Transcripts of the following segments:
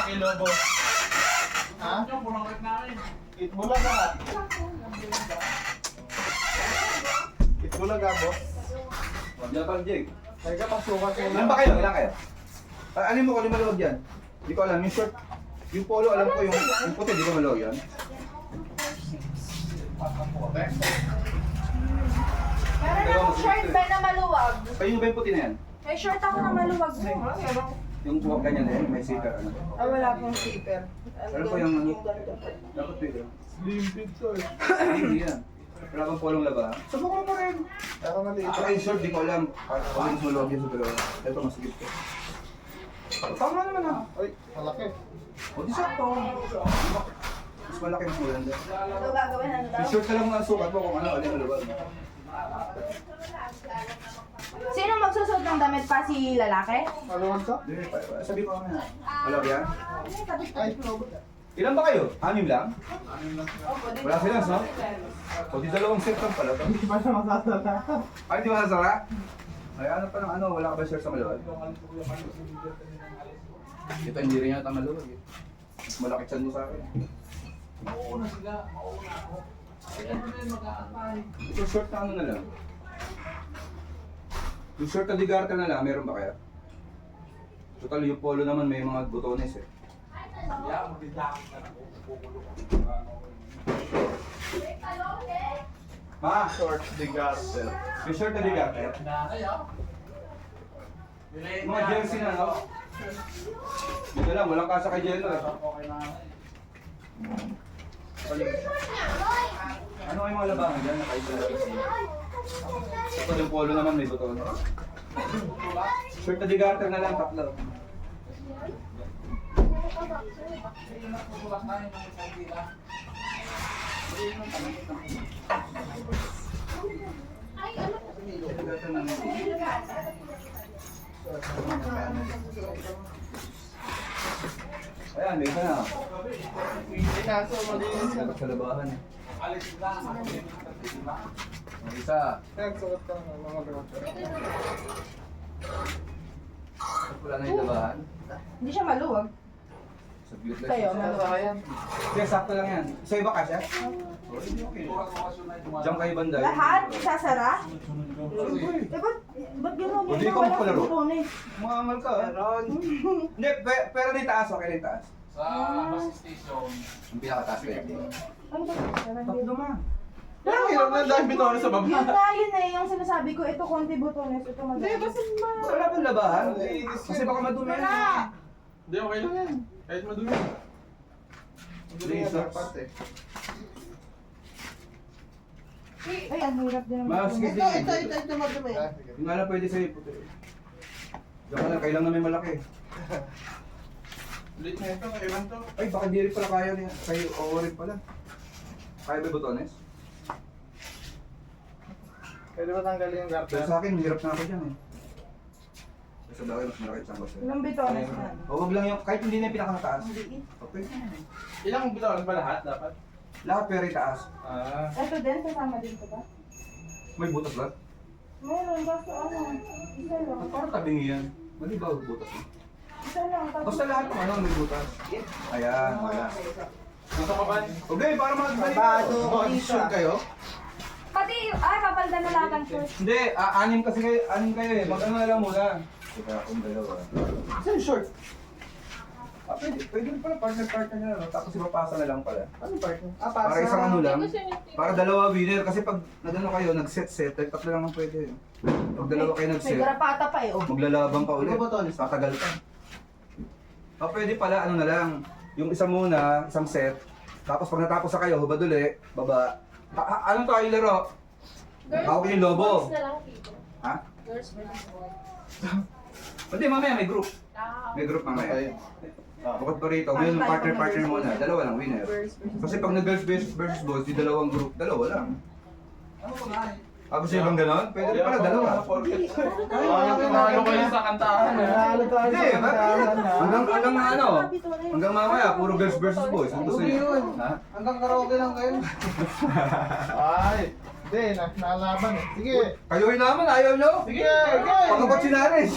kay Lobo. Ha? Yung pulang rep namin. Itbulaga. Itbulaga, boss. Japan Jig. Teka, pasukan kayo. Ilan ba kayo? Ilan kayo? Ano mo kung maluwag yan? Hindi ko alam. Yung short, yung polo alam ko yung puti, di ko maluwag yan. Meron akong short ba na maluwag? Kayo ba yung puti na yan? May short ako na maluwag mo. Yung buwag ganyan eh, may zipper ano. Ah, wala pong zipper. Ano po yung ano? ganito po. Dapat pwede. Slim fit to eh. Hindi yan. Wala kang polong laba. Subukan mo rin. Pero maliit. Saka yung short, di ko alam. Kung mas maluwag yan sa dalawa. Ito mas sigit ko. Tama naman ah. Ay, malaki. O di sakto. Mas malaki mas maganda. So, gagawin ano daw? Yung short ka lang ang sukat mo kung ano, alin maluwag. Sino magsusuot ng damit pa, si lalaki? Maluwag ka? Hindi, sabi ko na. Maluwag yan? Ay, Ilan ba kayo? 6 lang? Opo, di Wala sila, no? O di dalawang set lang pala to. hindi pa siya masasala. Ay, di ba nasara? Ay, ano pa lang, ano, wala ka ba shirt sa maluwag? Ito, hindi rin yata maluwag eh. Mas malaki chan mo sa akin. Mauuna sila. Mauuna ako. Kaya ano na yung mag-aantay. Ito, short na ano na lang. Yung short na digarta na lang, meron ba kaya? Total, yung polo naman may mga butones eh. Yeah, magdidakot ka na. Ma, Shorts de Garter. yung short na digarta. Na kayo. Mga jersey na, no? Dito lang, walang kasa kay Jello eh. Okay na. Ano yung mga labangan dyan? Nakaisa. Ito yung polo naman may buton. Short na digarter na lang, tatlo. Tutulak tayo ng isang pila. Digarter na lang. Ayan, may isa na. Hindi kaso malinis ka. Sa labahan eh. Alis lang. May isa. Kaya suot ka ng mga garter. Wala na yung labahan. Hindi siya maluwag. Sa gilid lang. Kayo, siya. maluwag. Kaya sakto lang yan. Sa iba kasya? Okay. Diyan kayo banda. Lahat? Sasara? Siyempre. Eh, ba't gano'n? Hindi ko Wala magpalaro. akong butones. Umangal ka. Hindi, pero na yung taas. Okay na yung taas. Sa bus station. Yung pinakataas ko yan. Ano ba? Tatlo ma. Pero hirap na dahil bitones sa baba. Yun na, yun eh. Yung sinasabi ko, ito konti butones, ito madami. Wala bang labahan? Kasi baka madumi yan. Hindi, okay lang yan. Kahit madumi. Madumi yan dapat eh. Ay, ang hirap din naman. Mas butones. ito madumi. Ah, sige. Yung nga lang pwede sa'yo puti. Diyan ka lang, kailangan na may malaki. Ulit na ito, kailan to? Ay, baka di rin pala kaya niya. Kayo, oo rin pala. Kaya ba yung botones? Pwede ba tanggalin yung Pero garter? sa akin, hirap na ako dyan eh. Kasi sa bagay, mas malaki siyang boss. Ilang bitones na? O wag lang yung, kahit hindi na yung pinakataas. Okay. Ilang bitones ba lahat dapat? Lahat pero itaas. Ah. Ito din, kasama din ko ba? May butas ba? Meron, basta ano, isa lang. At parang tabingi yan. Mali ba butas mo? Isa lang. tapos- Basta lahat ng ano may butas. Ayan, wala. Nasa kaban? Okay, para magbalik. Babado ko Baka dito. sure kayo? Pati, kapalda na lahat ang short. Hindi, anim kasi kayo, anim kayo eh. Mag-ano na lang muna. Teka, kung dalawa. Saan short? Pwede rin pala partner na lang. Tapos ipapasa na lang pala. Ano partner? Ah, Para isang ano lang. Para dalawa winner. Kasi pag nagano kayo, nag-set, tatlo lang ang pwede. Pag dalawa kayo May nag-set, garapata pa eh. Oh. maglalabang ka ulit. Ano ba to? Tatagal pa. Pwede pala, ano na lang. Yung isa muna, isang set. Tapos pag natapos na kayo, hubad uli, baba. Anong tayo laro? Hawak yung lobo. Boys na lang dito. Ha? Girls versus boys. Hindi, mamaya may group. Ah, May group mamaya. Okay. Bukod pa rito, ngayon yung partner muna. Dalawa lang, winner. Kasi pag nag-girls versus boys, di dalawang group, dalawa lang. Ano ko na eh? Gusto nyo bang ganon? Pwede rin pala dalawa. Ay, nanalo kayo sa kantahan. Nanalo tayo Hindi, sa kantahan. hanggang ano, hanggang mamaya, puro girls versus boys. Ang gusto Okay nyo. yun. Ha? Hanggang karaoke lang kayo. Ay, hindi, nalaban eh. Sige. Kayo rin naman, ayaw nyo? Sige, sige. Pagkabat si Nares.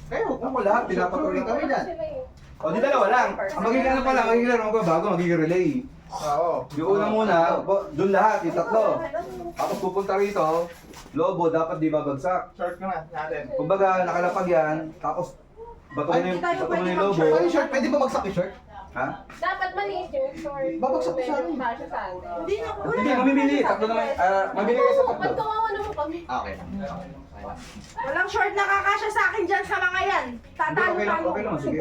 Kayo. Ako lahat, pinapatuloy kami dyan. sila eh. O, di dalawa lang. Ang magiging ano pala, magiging laro magbabago, magiging relay. Oo. Yung una muna, doon lahat, yung tatlo. Tapos pupunta rito, lobo, dapat di babagsak. Short ko na natin. Kumbaga, nakalapag yan, tapos bato mo na yung lobo. Ay, short, pwede ba magsak yung short? Ha? Dapat maliit yung short. Babagsak sa amin. Kasya sa amin. Hindi na. Hindi, mamimili. Tatlo naman. Mamili kayo sa Ba't tatlo. kawawa naman kami? Okay. Walang short na kakasya sa akin dyan sa mga yan. Hindi, Tatalo okay lang, tayo. okay lang, sige.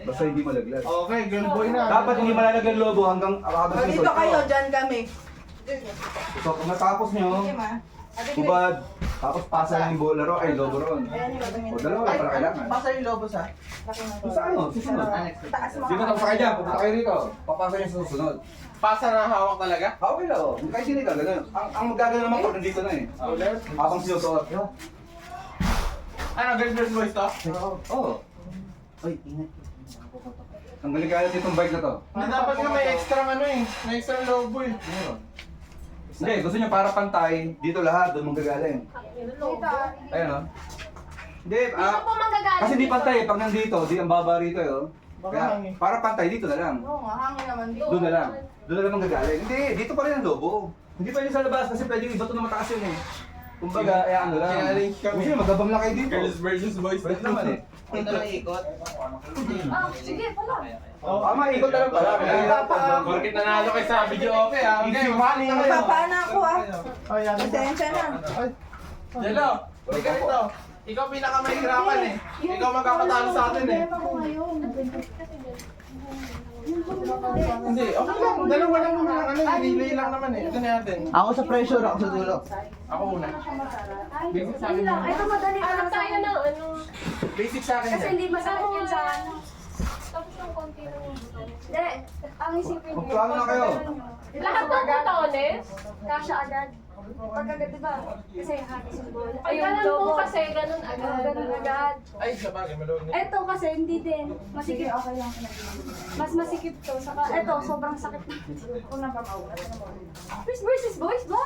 Basta hindi malaglag. Okay, girl boy na. Dapat hindi malalagyan lobo hanggang O, dito kayo, dyan kami. So, pag natapos nyo, Sige ma. hubad, tapos pasa lang yung laro, ay lobo ron. Ayan yung gagawin. O, dalawa lang para kailangan. Pasa yung lobo sa. Kung sa ano, susunod. Taas mo. Sige, tapos kayo dyan, pupunta kayo rito. Papasa nyo sa susunod. Pasa na hawak talaga? Okay lang, oh. Kahit hindi ka, ganun. Ang magagano naman pag nandito na eh. Ulit? Habang sinusuot. Ano, girl boys to? Oo. Ay, ingat. Tanggalin kaya itong bike na to. Hindi dapat nga may extra ano eh. May extra lobo eh. Hindi, gusto nyo para pantay, dito lahat, doon mong gagaling. Ayun o. Hindi, Dito po manggagaling. kasi di pantay eh. Pag nandito, di ang baba rito eh. Oh. Baka Kaya, hangin. para pantay, dito na lang. Oo nga, hangin naman dito. Doon na lang. Doon na lang manggagaling. Hindi, dito pa rin ang lobo. Hindi pwede sa labas kasi pwede yung iba to na mataas yun eh. Kumbaga, eh ano lang. Kinaling kami. Gusto nyo, magabang lang kayo dito. Girls versus boys. Pwede naman eh. Ito na ikot. Ah, sige, pala. Ikot na lang pala. Bakit nanalo kayo sa video okay ah? Okay, mali na kayo. Magpapana ako ah. Ay, yan. Pasensya na. Ay. Jello, hindi ka rito. Ikaw pinakamahirapan eh. Ikaw magkakatalo sa atin eh. Hindi, okay lang. Dalawa lang naman ang ano, relay lang naman eh. Ito na natin. Ako sa pressure, ako sa dulo. Ako una. Basic sa akin yan. Ito madali lang tayo ng ano. Basic sa akin Kasi yan. hindi masakit yan sa ano. Tapos yung konti lang yung buto. Hindi, ang isipin mo. Magplano na kayo. Lahat ng butones. Kasha agad. Pagkagat, diba? Kasi hagis yung bola. Ay, ganun po kasi, ganun agad. Ganun agad. Ay, sa bagay, maluwag na. Eto kasi hindi din. Masikip. Okay lang. Mas masikip to. Saka eto, sobrang sakit na. Boys versus boys ba?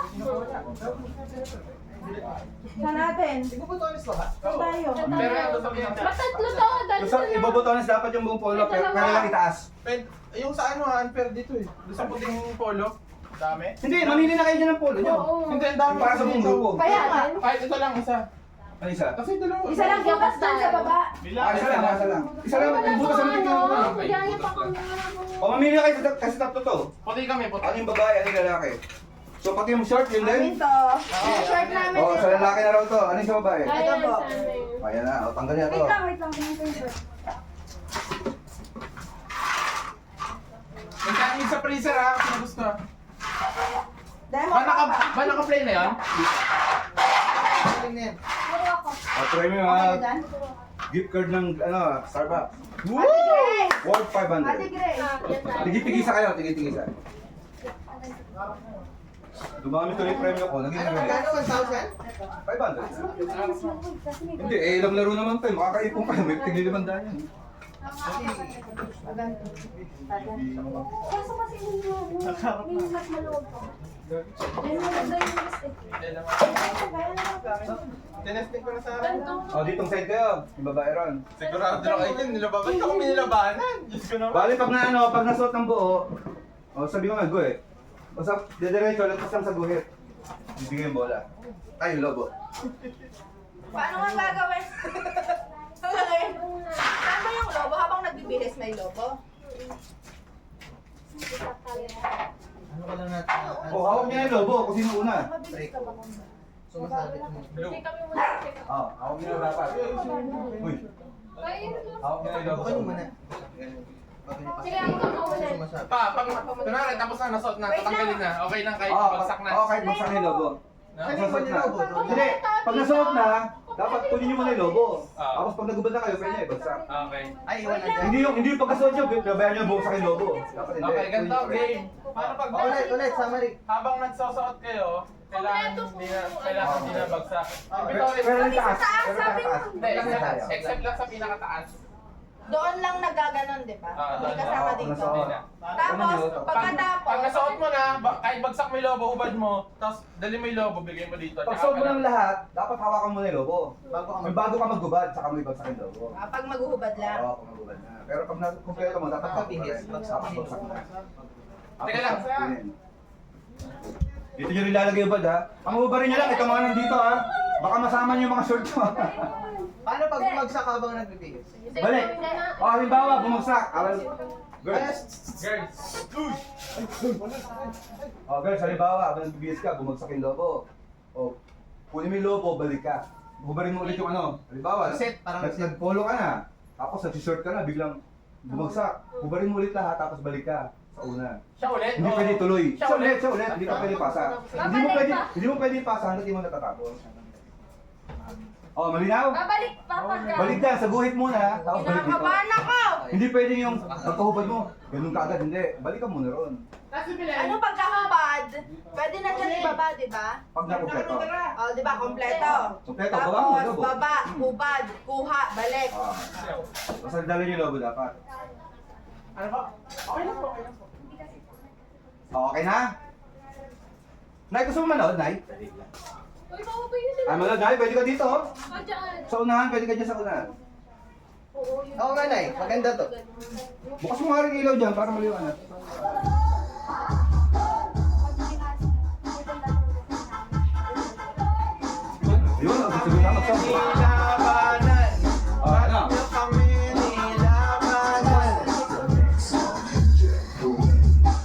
Sa natin. Hindi ko ba ito alis lahat? Saan tayo? Pero ito sa mga Matatlo to, Gusto, ibobotones dapat yung buong polo, pero kaya lang itaas. Yung sa ano ha, unfair dito eh. Doon sa puting polo. Dami. Hindi, mamili na kayo dyan ng polo nyo. Oo. Hindi, ang dami. Para sa buong grupo. Kaya nga. Kahit ito lang isa. Ano isa? Kasi dalawa. Isa lang bukas doon sa baba. Isa lang, isa lang. Isa lang, yung butas sa mitig Ano, yung kaya pa kami. O mamili kayo kasi tatlo to. Puti kami, puti. Ano yung babae, ano yung lalaki? So pati yung short, yun Amin din? to. Yung short namin. O, sa lalaki na raw to. Ano yung sa babae? Ayan, Ito po. sana yun. O, ayan na. O, tanggal niya to. Wait lang. Ganito yung short. May kanin sa freezer ha, kung gusto. Dahil Ba naka-play na yun? Puro ako. O, try mo yung Okay dyan? gift card ng Starbucks. Ate Grace! Worth Ate 500. Grace! Tigit-tigisa kayo, tigit-tigisa. Dumami tuloy yung premyo ko. Naging ano? 500. Kasi may Hindi, eh, ilang laro naman to. Makakaipon kayo. May tigli-limandaan yan. Kaso kasi may mas maluwag ko. May maganda yung list eh. Tinesting ko na sa akin. O, ditong side kayo. Yung babae ron. Sigurado na kayo dyan, nilababan ka kami nilabanan. Diyos ko naman. Bali, pag na ano, pag nasuot ng buo, o sabi ko nga, go eh. O sa, didiretso, lagpas lang sa guhit. Bibigay yung bola. Ay, yung lobo. Paano nga gagawin? Ano gagawin? Saan ba yung lobo? Habang nagbibihis may lobo? O, hawak niya yung lobo, kung sino una. Blue. Hindi kami muna. O, hawak niya yung dapat. Uy, Kaya hawak niya yung lobo. sige, ako muna. Pag kunwari, tapos na nasuot na, tatanggalin na. Okay lang kahit Oo, bagsak na. kahit bagsak na yung lobo. No? Nasuot na. Hindi, pag nasuot na, dapat kunin niyo muna yung lobo. Ah. Tapos pag nagubad na kayo, pwede niya ibagsak. Okay. Hindi yung pagkasuot niyo, babayan niyo bumagsak yung lobo. Dapat hindi. Okay, ganito, game. Paano pag summary. habang nagsusuot kayo, kailangan hindi na bagsak. Ito, Pero yung taas. Taas, Pero sabi taas. mo. Hindi, except lang sa pinakataas. Doon lang nagaganon, di ba? Hindi kasama dito. Nasuot. Tapos, pagkatapos, Pag nasuot mo na, kahit bagsak mo yung lobo, hubad mo, tapos dali mo yung lobo, bigay mo dito. Pag suot mo ng lahat, dapat hawakan mo na yung lobo. Bago ka maghubad, saka mo ibagsak yung lobo. pag maghuhubad lang. Oo, kung maghubad na. Pero pag kumpleto mo, dapat Pagkabihis, bagsak mo. Teka lang. Dito nyo rin lalagay yung bad ha. Pangubarin nyo lang, ito mga nandito ha. Baka masama nyo yung mga short mo. Paano pag bumagsak habang nagbibihis? Balik. O, halimbawa, bumagsak. Girls. Girls. O, girls, halimbawa, habang nagbibihis ka, bumagsak yung lobo. O, kunin mo yung lobo, balik ka. Hubarin mo ulit yung ano. Halimbawa, Reset, parang reset. nag-follow ka na. Tapos nag-short ka na, biglang bumagsak. Hubarin mo ulit lahat, tapos balik ka sa una. Siya ulit? Hindi Oo. pwede tuloy. Siya Siya ulit. Hindi ka pwede pasa. Hindi mo pwede pasa hanggang di mo natatapos. Oh, malinaw? Babalik, papagka. Balik na, sa guhit muna, tapos balik dito. Kinakabahan ako! Hindi pwede yung pagkahubad mo, ganun kaagad, hindi. Balik ka muna ron. Ano pagkahubad? Pwede na dyan ibaba, di ba? Pag nakumpleto. O, di ba? Kompleto. Kompleto, baba mo, Tapos, lobo. baba, hubad, kuha, balik. Ah. Basta dalhin yung lobo dapat. Ano ba? Okay lang po, okay lang po. Okay na? Nay, gusto mo manood, Nay? Uy, baka pa yun. Ah, manood, Nay, pwede ka dito. oh. Diyan. Sa unahan, pwede ka dyan sa unahan. Oo nga, Nay. Maganda to. Bukas mo nga rin ilaw dyan para maliwanag. Yun, ang gusto mo na magsabi. Nilabanan. Ah, ano? Kami nilabanan.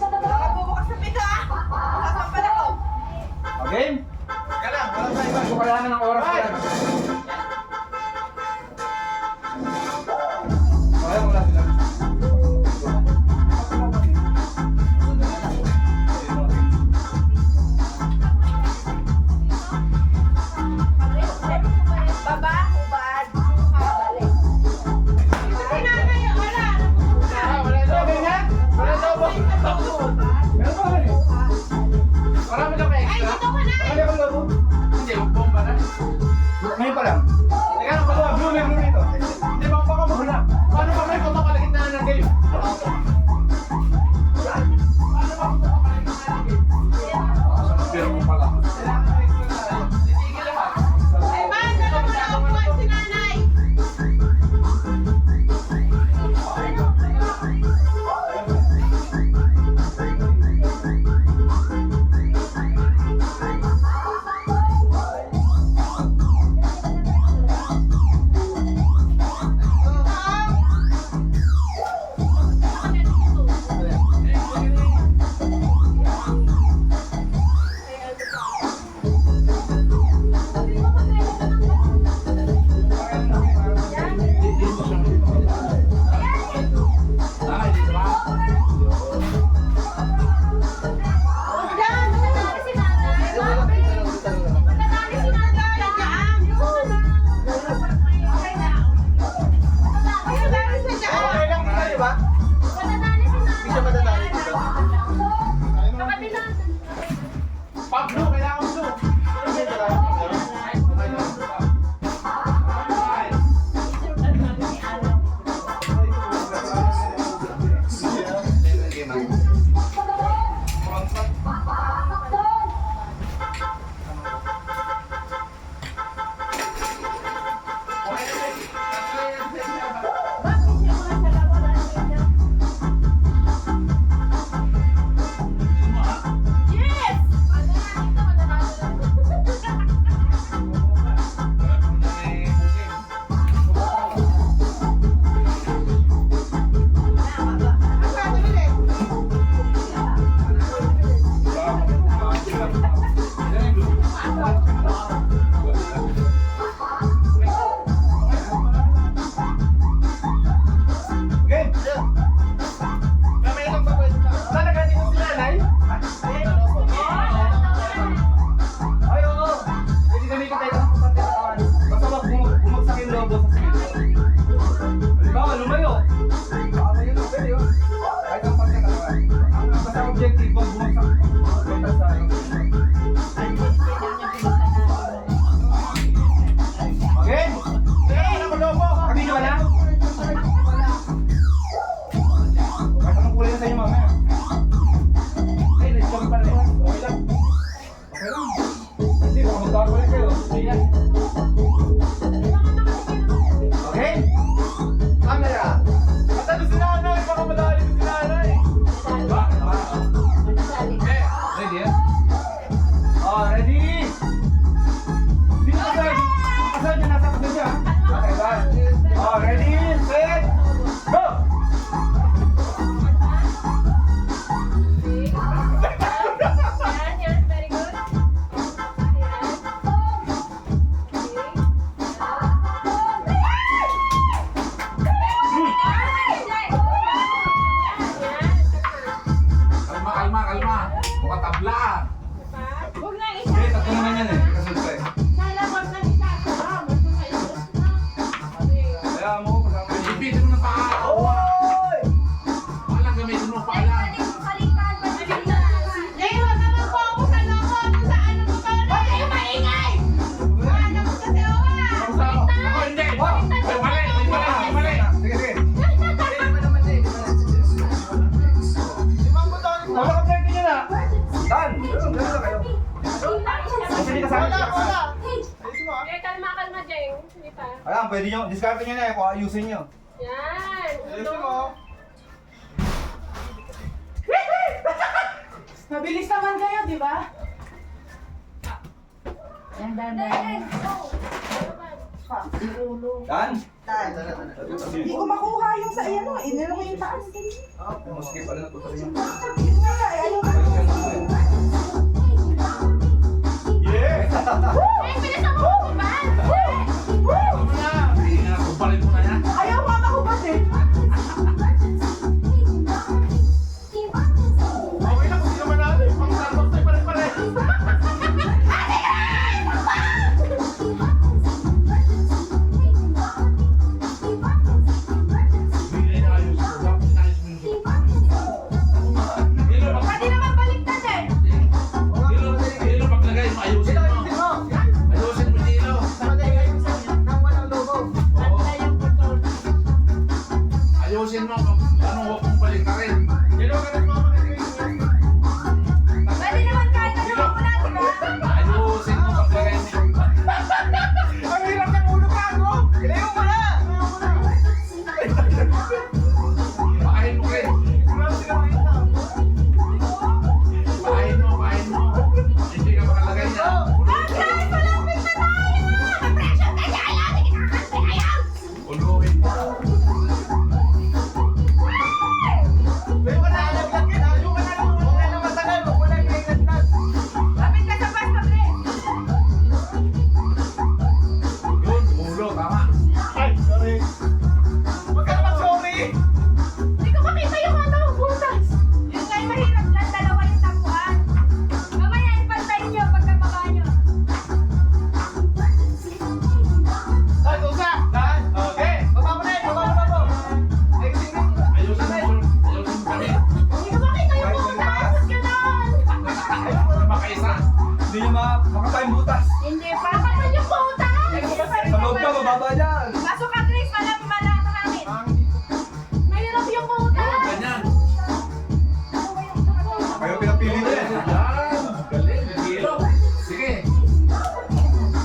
Wala ka bubukas sa pito, ah! Kasampan ako. Game? Teka lang, walang sa iba. Gusto ko kailangan ng oras yan. Ayaw mo lang sila. Baba, hubad, kuha, balik. Si nanay, wala. Wala lobo. Wala lobo. Meron pa rin. Marami lang Ay, extra. dito ka na! Ano yung lobo? Hindi, bomba na. Ngayon pa lang. Teka lang, pagawa. Blue meron dito. Hindi, baka muna. Paano ba may puto kalagitnaan ng game? Pero kung pala. Titigil lahat. Ay, man, dala mo na upuan si nanay. Ayan, pwede nyo, discard nyo na eh kung ayusin nyo. Yan. Ayusin mo. Mabilis naman kayo, di ba? Yan, dan. Dan? Hindi ko makuha yung sa ano, inilo ko yung taas. Maskip, ano na po tayo. Yun nga ka, ayaw ka. Ay, bilis ako hubad! Hindi nga, kumpalin mo na yan. Ayaw ka makubad eh. Okay na kung hindi naman natin. Pang Starbucks tayo pare-pareho. Hindi na ayos ko. Dapat inayos mo yung Dilo, Pwede naman baliktad eh. Dilo, paglagay mo, ayusin mo. Ayusin mo, Dilo. Namatay kayo nang walang logo. Ayusin mo. Anong huwag mong balik ka rin. Dilo ka nagmamakit kayo. Pwede naman kahit ano mo na, di ba? Ayusin mo, paglagay mo yung... Ang hirap ng ulo ka, no? Ilayo mo na! Pakain mo, Chris. Grabe sila makita. Pakain mo. Hindi ka makalagay niya. Guys, malapit na tayo! Pressure na siya! Ayaw, hindi kinakantay! Ayaw! Uluhin mo. Ilayo ka na, alaglag yan. Ayaw ka na lang. Huwag ka na matagal. Huwag mo na ilalaglag. Lapit ka sa bus, Pabli! Yun, ulo, tama. Ay, sorry. Huwag ka naman sorry. Hindi ko makita yung ano, butas! Yun nga yung mahirap lang, dalawa yung tapuan. Mamaya, ipantay niyo pagkababa niyo. Ay, Tusa! Daan. Okay. Baba mo na yun. Baba mo na po. Ayusin mo. Ayusin mo kami. Hindi ko makita yung butas! Ganon! Makaisa. Hindi nyo makapay yung butas. Hindi pa. Nasaan yung butas? Sa loob ka, mababa dyan. Pasok ka, Grace. Malang hangin. Mahirap yung butas! Ganyan. Kayo pinapili na eh. Yan. Galing. Dilo. Sige.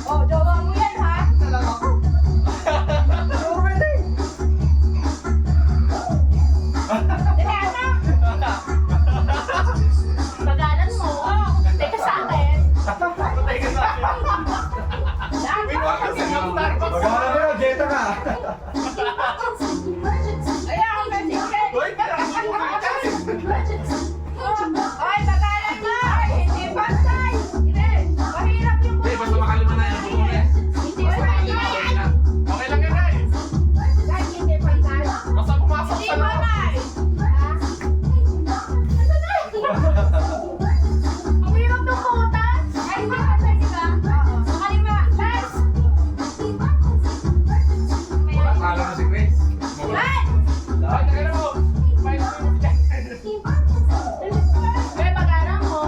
Oh, jowa mo yan, ha? Talaga ako. Dali, anak! Pagalan mo. Teka sa akin. Patay ka sa akin. Bakit ganyan? Magkakaroon mo na, Jetta ka. Ayan, ang message. Hoy, Ay, pagalan mo! Ay, hindi pantay! Hindi. Mahirap yung Hindi, butas. basta makalima na yan. Bukunin. Hindi pantay. okay lang yan, ay. Ay, hindi pantay. Basta pumasok Hindi sa loob. pantay. Ang hirap ng butas. Ay, hindi pantay, di ba? Oo. Makalima. Last. Wala talo na si Grace. Last. Ay, tagay mo. May pag-aral mo.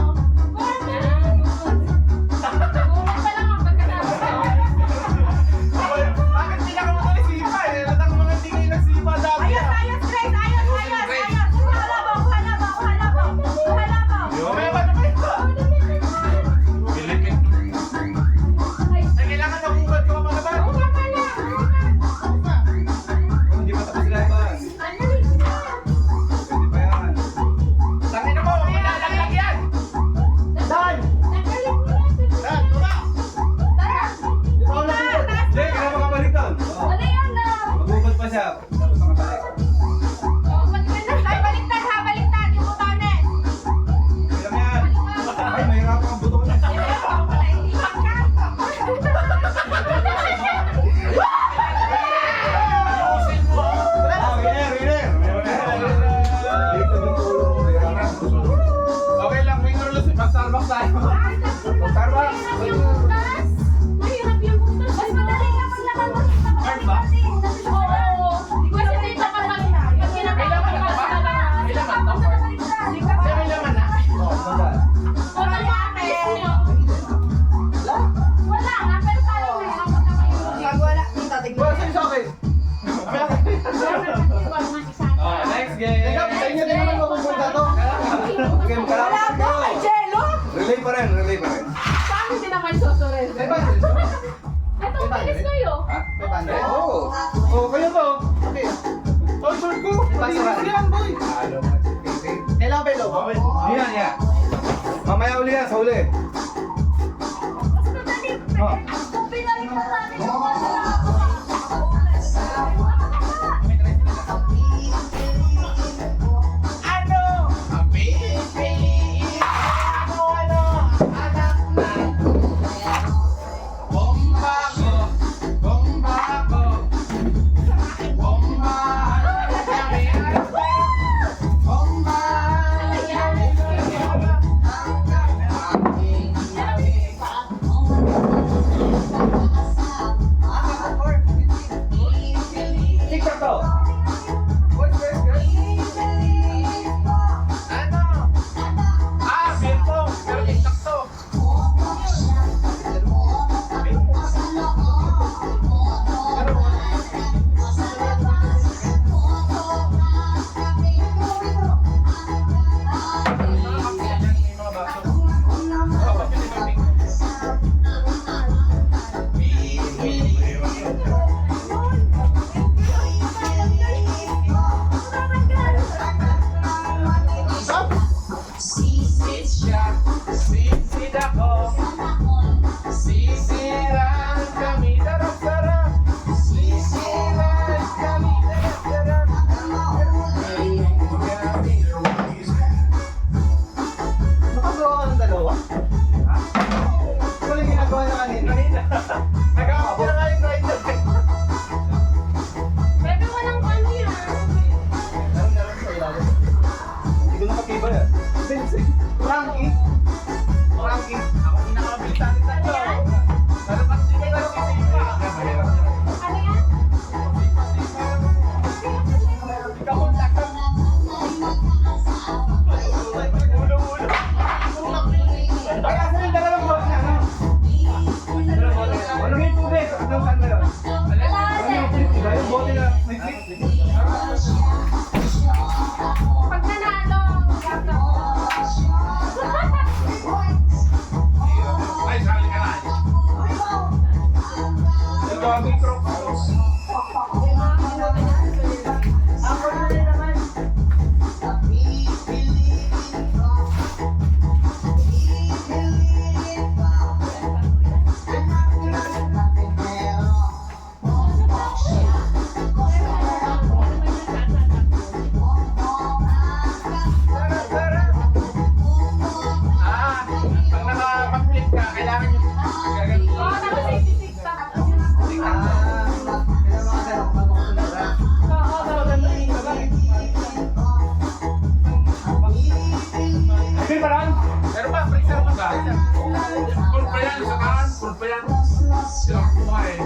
Gulat pa lang ang pagkatapos. Bakit hindi ka mo nagsipa eh? Latang mga hindi kayo nagsipa dati. Ayos, ayos, Grace. Ayos. Kuhala mo. Mamaya ba naman ito? Pilipin. Ay, kailangan mabuhat ko mga ba? Hindi pa tapos sila iba. Pwede pa yan. Tangin na mo, malalaglag yan! Dan! Dan, tuma! Di ba ako nasulat? Hindi, kailangan makabalik doon. Oo. Ano yan na? Magubad pa siya. Tapos makabalik. Ay, baliktad ha, baliktad. Yung butones. Kailang yan. Ay, mahirapan ang buto na. Ayusin mo. Winner! Dito yung tulo. Mahirapan. Okay lang, may narulo si Starbucks tayo. Starbucks. Mahirap yung butas. Mas madali na paglakad mo. Hard ba? Oo. Kasi dito ka lang. Pag kinakailangan ka sa Kailangan to. Kaya may laman na. Maganda. Wala nga, pero parang mahirap ka kayo. Pag wala, tatignan. Wala sa'yo sa akin. Next game. Teka, sa inyo din naman mapupunta to. Okay, magkalaban Wala ba kay Jello? Relay pa rin. Paano din naman susurrender? Diba? Ito Ito, bilis kayo. Ha? 500. Oo. Oh, kayo to. Okay. Oh, short ko. Basta Malinis yan, boy. Kailangan ba yung logo? Yan, yan. Mamaya uli yan, sa uli. Mas madali. Oh. Pinalik na natin yung mga TikTok to. Nakagawa ka ng dalawa? Wala yung ginagawa na kanina. Nagawa ko na nga yung rider. Bebe, walang ano yan. Meron sa ilalim. Hindi ko nakatiba yan. Frankie. Frankie. Ako pinakabilisan ni Tato. Pero kasi hindi ka nagsisipa. Ano yan? Ikaw lang. Ulo-ulo. Kaya sa yung dalawang bote na, ano? Ano yung tubig? Anong saan na yun? Ano yung flip, diba? Yung bote na may flip. Pag nanalo, gata ko. Ay, sali ka na. Yung dami crocs. Pag nakapag-flip ka, kailangan yung gagawin. Oo, tapos ititiktak. Kailangan mga ganun. Bago ko sumulat. Oo, Ay, parang! Pero ba, freezer mo ba? Full pa yan, sa kanan, full pa yan. Sila kuha eh.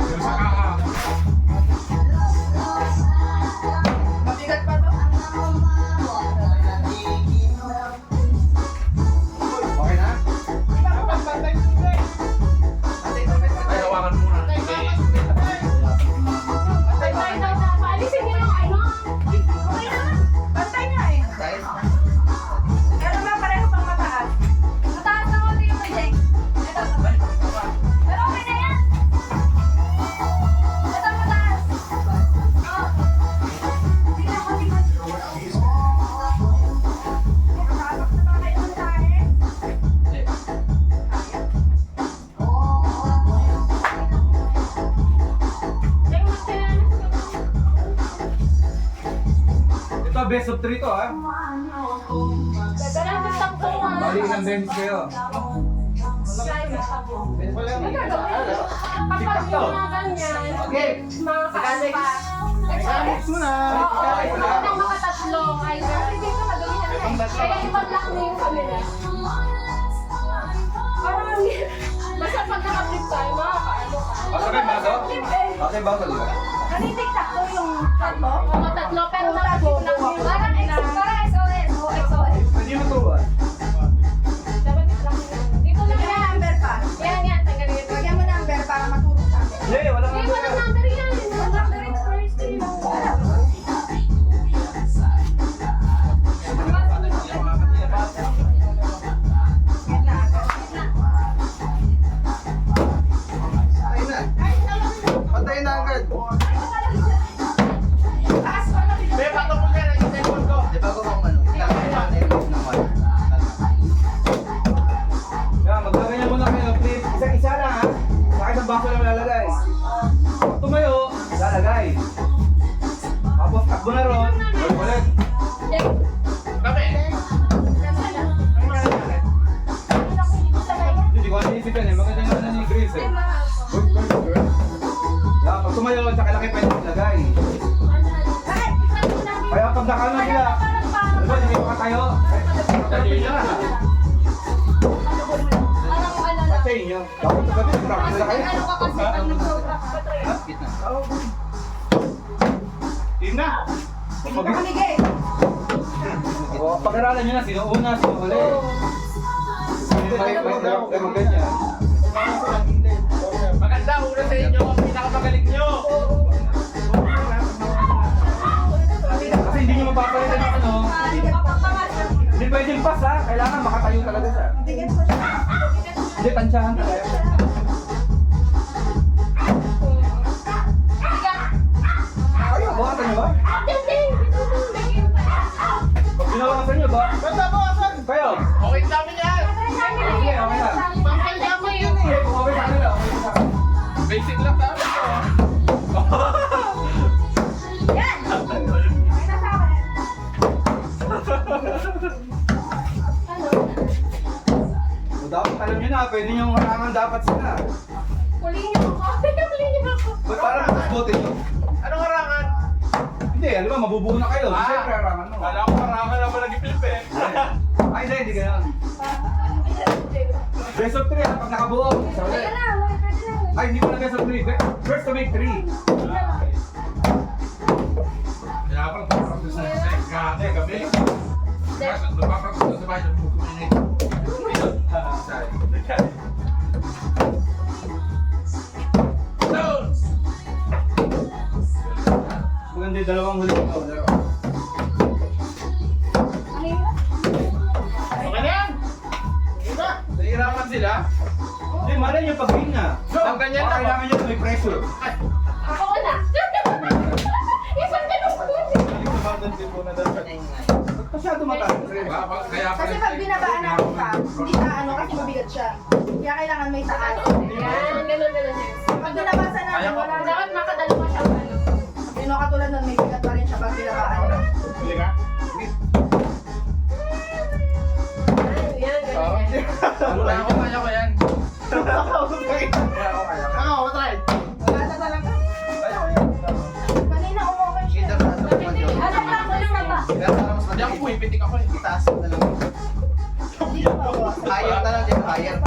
Yung sa kaha. Mabigat pa to. Okay na? Ay, hawakan muna. Bantay daw na. Paalisin niyo yung ano. Okay naman. Bantay nga eh. Guys, Pero ba pareho pang mataas? Mataas na konti yung reject. Ito. Pero okay na yan. Ito mataas. Oo. Tingnan ko, tingnan. Nakasabak na ba kayo sa akin? Check mo sila. Ito, best of 3 to, ha? Ganda ng takbo nga. Bali ng bench kayo. Kapag yung mga ganyan, okay. mga kaaspa. Mechanics muna. Huwag nang makatatlo. Ay, pero dito madali na eh. Kaya ibag-lock na yung camera. Parang, basta pag nakapit tayo, makakaano ka. Okay ba ito? Flip eh. Okay ba ito, di ba? Nanitiktak ko yung tatlo. Mga tatlo, pero nakapit lang yung parang SOS. O, XOS. Pwede mo ito ba? Dapat lang yun. Dito lang Bigyan mo yan. number pa. Yan, yan. Tanggalin ito. Bigyan mo number para matulog sa akin. Hindi, wala nga. Hindi, walang number yan. Walang number expired din. Tapos takbo na ron. Ulit. Kami. Hindi ko ano isipin eh. Maganda yung ano ni Grace eh. Yeah, pag tumayo, tsaka laki pwede maglagay. Kaya pag nakano sila, diba, hindi makatayo. Dali na. Sa inyo. Dapat sa gabi, practice na kayo. Ano ka kasi pag nagsobra ka? Yun na. Pag-aralan nyo na, sino una, sino uli. May ganyan. Maganda, una sa inyo. Ang pinakamagaling nyo. Kasi hindi nyo mapapalitan ng ano. Hindi pwedeng pass ha. Kailangan makatayo talaga siya. Hindi, tansyahan talaga. Ayaw, bawasan nyo ba? Binawasan nyo ba? Basta bawasan. Kayo? Okay sa amin yan. Okay, okay lang. Pangkal naman yun eh. Kung okay sa kanila, okay sa akin. Basic lang sa amin to. So, dapat alam nyo na, pwede nyo harangan dapat sila. Kulihin niyo ako. Kulihin niyo ako. Ba't parang pusbote nyo? Anong harangan? Hindi, alam mo, mabubuo na kayo. Ah. Siyempre, harangan mo. Kala ko harangan naman nag-flip eh. Ay, hindi ganun. Best of 3 pag nakabuo. Isa ulit. Pwede na, pwede na. Ay, hindi mo na best of 3. First to make 3. Kaya ako nagpapractice na sa gabi. Nagpapractice na sa bahay ng bukumin. Maganda yung dalawang huli ko. Ang hirap. Okay na yan. Nahihirapan sila. Hindi, malay nyo pag win na. Ang ganyan Baka na. kailangan nyo may pressure. Ako na. Isang ganun po. Ba't masyado mataas? Kaya Kasi pag binabaan natin pa, hindi na ano kasi mabigat siya. Kaya kailangan may taas. Yan, ganun yan. Pag binabasa natin, wala na. Dapat makadalawa siya. Yun o, katulad nun, may bigat pa rin siya pag binabaan. Huli ka? Yan, ganun yan. Kaya ko yan. Ako, matry. Wala na talaga. Kanina umuopen siya. Ano pa, ano na ba? Hindi ako pumipitik ako eh. Hindi ko mabawa. Higher na lang din, higher.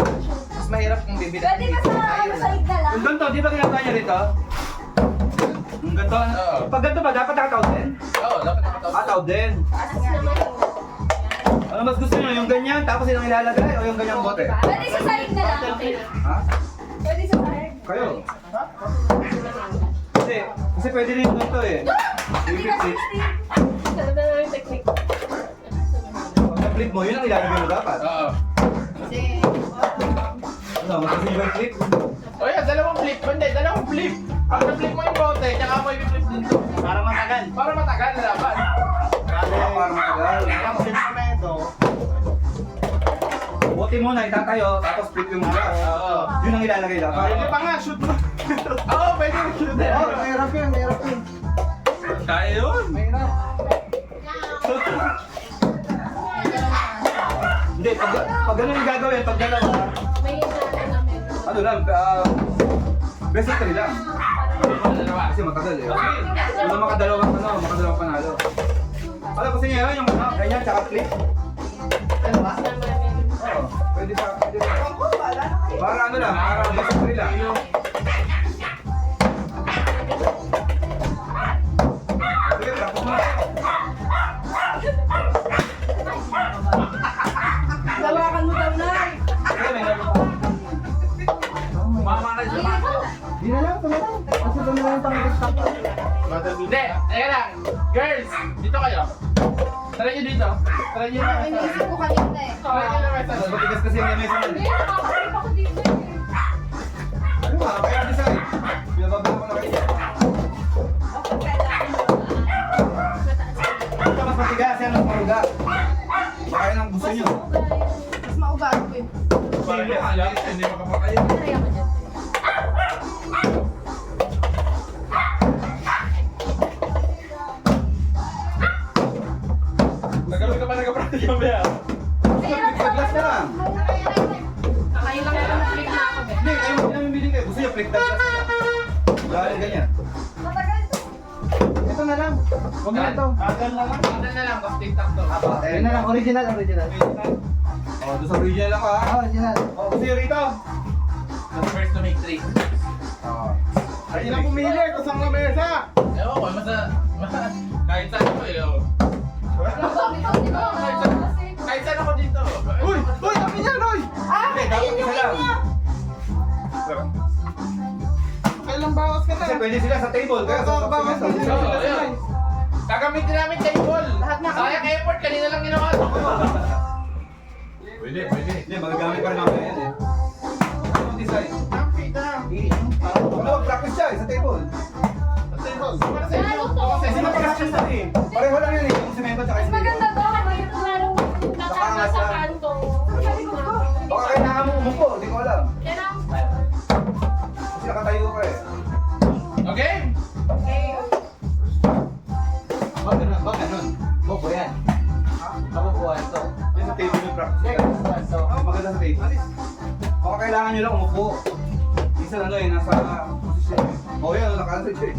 Mas mahirap kung bibilang Pwede ka sa side na lang. Yung ganito, di ba ginagawa niya rito? Yung ganito, Oo. pag ganito ba, dapat nakataw din? Oo, dapat nakatawa. Ataw din. Taas naman yung Ano mas gusto nyo, yung ganyan, tapos yun ang ilalagay, o yung ganyang bote? Pwede sa side na lang. Ha? Pwede sa side. Kayo? Kasi, kasi pwede rin yung ganito eh. Hindi Flip na it. 60. Sabi na yung technique. Pag na-flip mo, yun ang ilalagay mo dapat. Oo. Ano, matasi ba yung flip? O yan, dalawang flip. Hindi, dalawang flip. Pag na-flip mo yung bote, tsaka mo i-flip dito. Para matagal. Para matagal na laban. Para matagal. Ang flip na ito. Bote muna, itatayo, tapos flip yung mga. Oo. Yun ang ilalagay dapat. Pwede pa nga, shoot mo. Oo, pwede yung shoot eh. Oh, mahirap yun, mahirap yun. Kaya yun. Mahirap. Hindi, pag ganun yung gagawin, pag dalawa, May hinala na meron. ano lang, best of 3 lang. Kasi matagal eh. Yung makadalawang panalo. Alam kasi niya yun, yung ano, ganyan, tsaka flip. Oo, pwede sa. Ako, wala na kayo. Para ano lang, para best of 3 lang. Sige, tapos mo. Lawakan mo daw na. Sige, may nalo pa. Mama ka siya. Di na lang, ito na lang. Kasi ito na lang yung pang-stop. Hindi, teka lang. Girls, dito kayo. Tara nyo dito. Tara nyo na. Iniisip ko kanina eh. Tara nyo na mesa. Matigas kasi yung mesa nun. Hindi, nakakatrip ako dito eh. Ano ba? Kaya design. Pinababa ko na kayo. Ito mas matigas, yan ang paruga. Baka yun ang gusto nyo. Mas maubago ko yun. Sige, hindi makapakayo. Try ako dyan. Glass na lang. Kakain lang naman flip na ako. Hindi, kayo mo pinamimili kayo. Gusto niyo flip glass na lang. Dahil ganyan. Matagal to. Ito na lang. Huwag na ito. Agal na lang, tapos TikTok to. Ayun na lang. Original. Oh, doon sa original ako ha. Original. Oh, gusto niyo rito? The first to make 3. Oh. Ayun na pumili. Ito sa lamesa. Ewan ko, kahit saan ako eh. oh. Kahit saan ako dito. Uy! Uy! Kami niya, Roy! Okay, dapat isa lang. Kailang bawas ka na. Kasi pwede sila sa table. Kaya sa Bawas ka na. Oo, ayun. Gagamitin namin table. Lahat na kami. Sayang effort, kanina lang ginawa to. Pwede. Hindi, magagamit pa rin namin yan eh. Ano ang design? Wala, mag-practice siya eh, sa table. Kasi mag-practice na eh. Pareho lang yan eh, yung semento tsaka Mas yung maganda to kapag ito lalong nakaka sa kanto. baka kailangan mo umupo, hindi ko alam. Yan ang Kasi nakatayo ka eh. Okay? Baka ganun. Bobo yan. Makukuha ito. Yan sa table yung practice. Maganda sa table. Baka kailangan nyo lang umupo. Isa ano eh, nasa posisyon eh. Oh yan, nakalansin siya eh.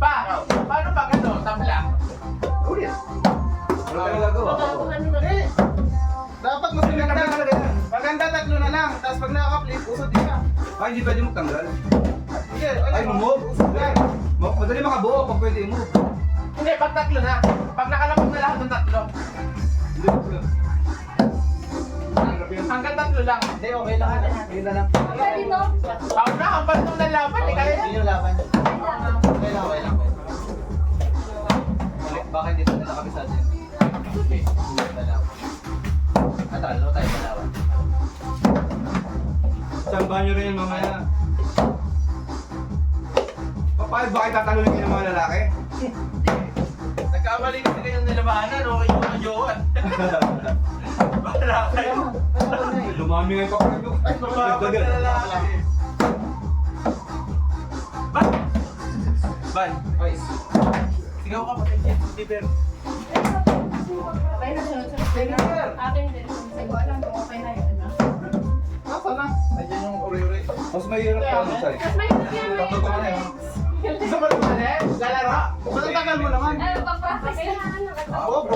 Paano pag ano, tabla? Ulit. Wala tayong gagawa. Eh! Dapat mas maganda. Maganda tatlo na lang. Tapos pag nakaka-flip, usod din ka. Ay, hindi pwede magtanggal. Sige. Ay, move. Madali makabuo pag pwede move. Hindi, pag tatlo na. Pag nakalapag na lahat ng tatlo. Hanggang tatlo lang. Hindi, okay lang. Okay na lang. pwede to. Paano na, ang bantong ng laban eh. Kaya Yun yung laban. Okay lang. Bakit dito nila kami sa atin? Okay. Na lang. Talo tayo malawan. Sambahan nyo rin yan mamaya. Paano ba kayo tatalunin kayo ng mga lalaki? nagkamali kasi kayong nilabanan, okay yung mga jowan. Bahala kayo. Lumami ngayon pa pa rin. Ay, mababag na lalaki. Ban! Okay. Sigaw ka pa kay Steven. Okay na sunod-sunod. Akin din. Hindi ko alam kung okay na yun. Nasaan na? Ayan yung uri-uri. Mas mahirap pa ano sa'yo. Mas may yan. Tatutok na yun. Gusto mo naman eh? Lalaro? Ba't ang tagal mo naman? Pag-practice kailangan na. Bobo.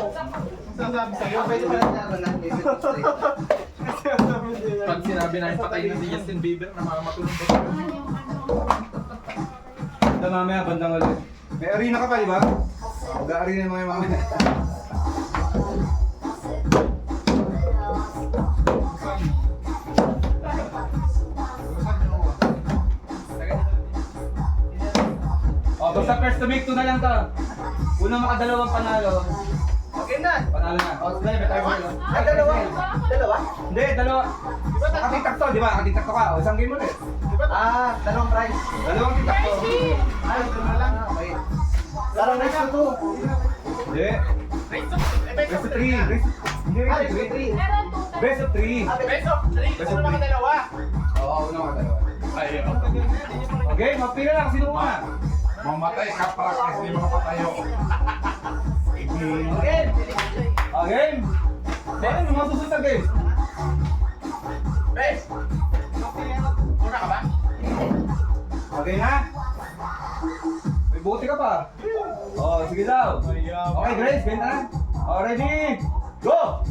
Sasabi sa'yo. Pwede pala laban na. Pag sinabi namin patay na si Justin Bieber, namamatulong ko. Ito mamaya, bandang ulit. May arena ka pa, di ba? Mag-arena yung mga mamaya. Oh, basta first to make 2 na lang to. Unang makadalawang panalo. Okay na. Panalo na. Oh, sige, may tayo mo. Ay, dalawa. Dalawa? Hindi, dalawa. Nakatiktak to, di ba? Nakatiktak to ka. O, isang game ulit. Dalawang prize. Dalawang tiktak to. Ay, ito na lang. Okay. Larang next to 2. Hindi. Best of 3. Hindi, Next best to of 3. 3. Meron 2. Best of 3. Best of 3, gusto naman ka dalawa. Oo, una makadalawa. Ay, Okay, mapila lang. Sino una? mamatay ka practice, di makapatayo. Okay. Game. Dahil yung mga susunod na game. Bes! Una ka ba? Okay na? May buti ka pa. Oh, sige daw. Okay, Grace, game na. Oh, ready? Go!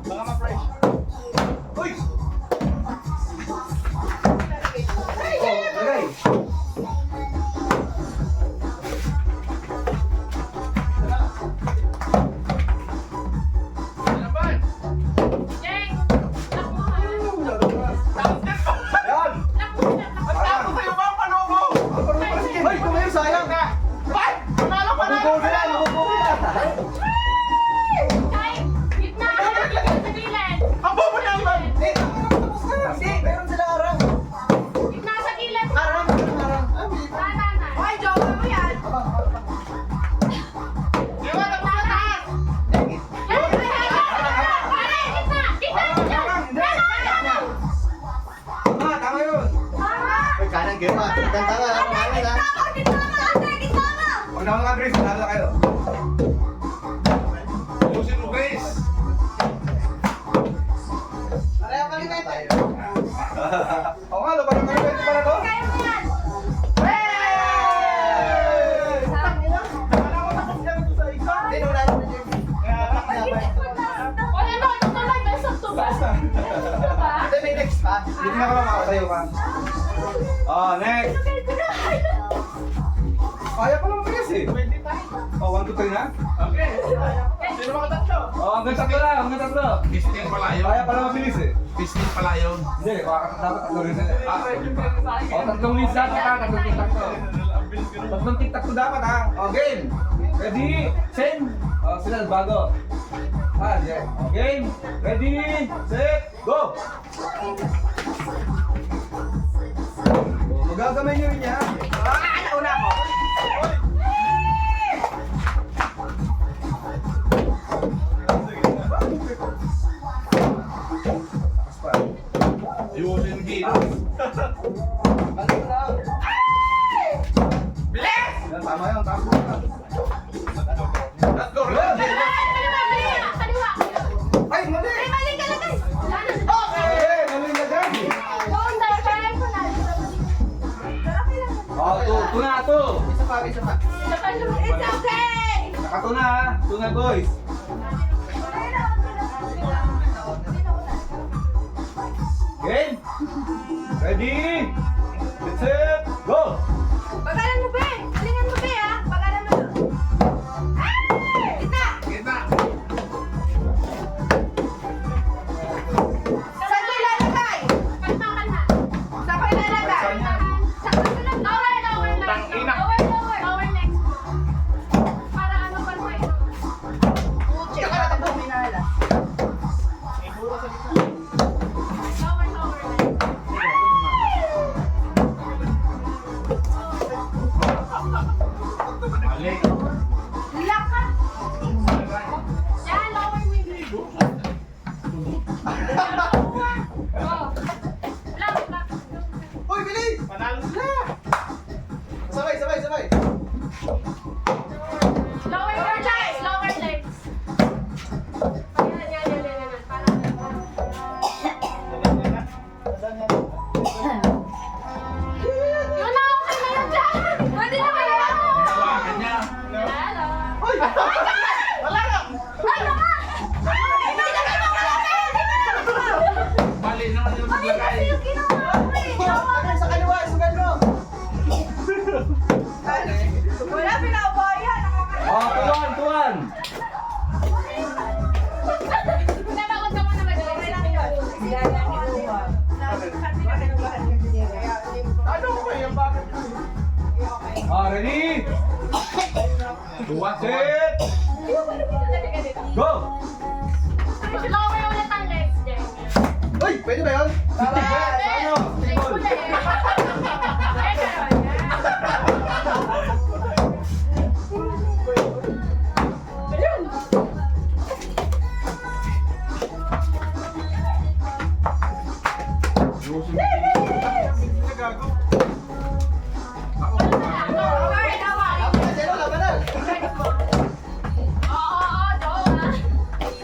Baka ma-fresh. Uy! Oh, okay. Laban! Jeng! Nakuha. Ayan! Ang tapo sa'yo ba ang panubo? Ay, kumayo, sayang! Ay! Panalo pa na! Nabubuo sila, nabubuo sila! Ay! Gitna! Sa gilid! Ang bobo naman! Hindi, meron sila arang. Gitna sa gilid! Arang. Tana. Hoy, joke mo yan. Iwan ang mga taas! Tama, tama yun! Uy, kanan game ah. Ganda nga. Kanan ah. Pag naman ka, Grace, nalo na kayo. Ayusin mo, Grace. Pareho kami na ito. Oo nga, lo, parang kayo pala to. Kaya mo yan! Hindi, wala na dyan. Wala na, ito tuloy, best of two ba? Diba? Hindi, may next pa. Dito na ka lang, makatayo ka. Oh, next. Kaya pa lang mabilis eh. 20 tayo. Oh, 1, 2, 3 na? Okay. Sino mga tatlo? Oh, hanggang tatlo lang, hanggang tatlo. Pisting pala yun. Kaya pala mabilis eh. Pisting pala yun. Hindi, dapat tatlo rin sila. Oh, tatlong minutes dapat ha, tatlong tiktak to. Tatlong tiktak to dapat ha. Oh, game. Ready, set. Oh, sila, bago. Ah, yeah. Oh, game. Ready, set, go. Oh, magagamay nyo rin yan. Nauna ako. Takas pa. Ayusin yung gila. Balik na. Yan, tama yun, tama yun. Tatlo rin. Kaliwa! Ay, mali! Ay, mali ka lang guys! Wala na. Eh, mali na dyan. Doon tayo, kaya ko na. Oh, two na, two. Isa pa, isa pa. It's okay! Naka two na ha. Two na, boys. Game. Ready, set, go. Bagalan mo, be! Galingan mo, be, ha? Bagalan mo. Ay! Kita! Kita. Saan ko ilalagay? Kalma, kalma. Saan ko ilalagay? Sa kasunod, lower, lower, next. Lower, lower. Lower, next. Para ano, kalma ito. Check ka na ito, minala. Lower, lower, next. Mali. Lock ka. Yan, lower mo yung Oh. Lock, lock. Uy, bilis! Panalo sila! Sabay, sabay, sabay. Lower your legs, lower legs. Yan, yan, yan, yan, yan. Para. Yun na, okay na yun dyan. Pwede na ba yan? Hawakan niya. Hello. Uy! Wala na! Ay, baka! Ay, nilagay mo ka lang, Mali naman yung Mali naglagay. kasi yung ginawa mo eh. Tagal sa kaliwa, sugal mo! Wala, pinaubayan. Oh, tuwan, tuwan. Natakot ka muna magaling. Ano ko yung bakit? Oh, ready, Tuwan, tuwan. set, go. Lower ulit ang legs, Jen. Uy, pwede ba yun? Tama. Ano? Legs mo na eh. Ay, karoon. Ayusin yung gila. Ako, Lower, lower. Ako na, Jero, labanan! Oo, oo, jowa.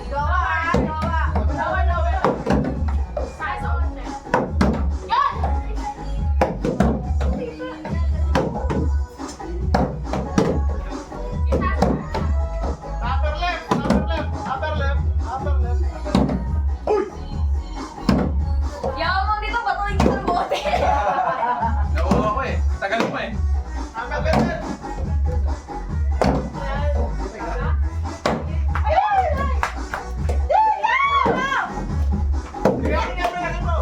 Jowa, jowa. Lower, lower. Tayo sa konti. Yan! Kita. Upper left, upper left, upper left, upper left. Yaw mo dito, batuin kita ng bote. nauwa ko eh. Tagal mo eh. Upper left. Ayun! Biyakin niya, biyakin mo!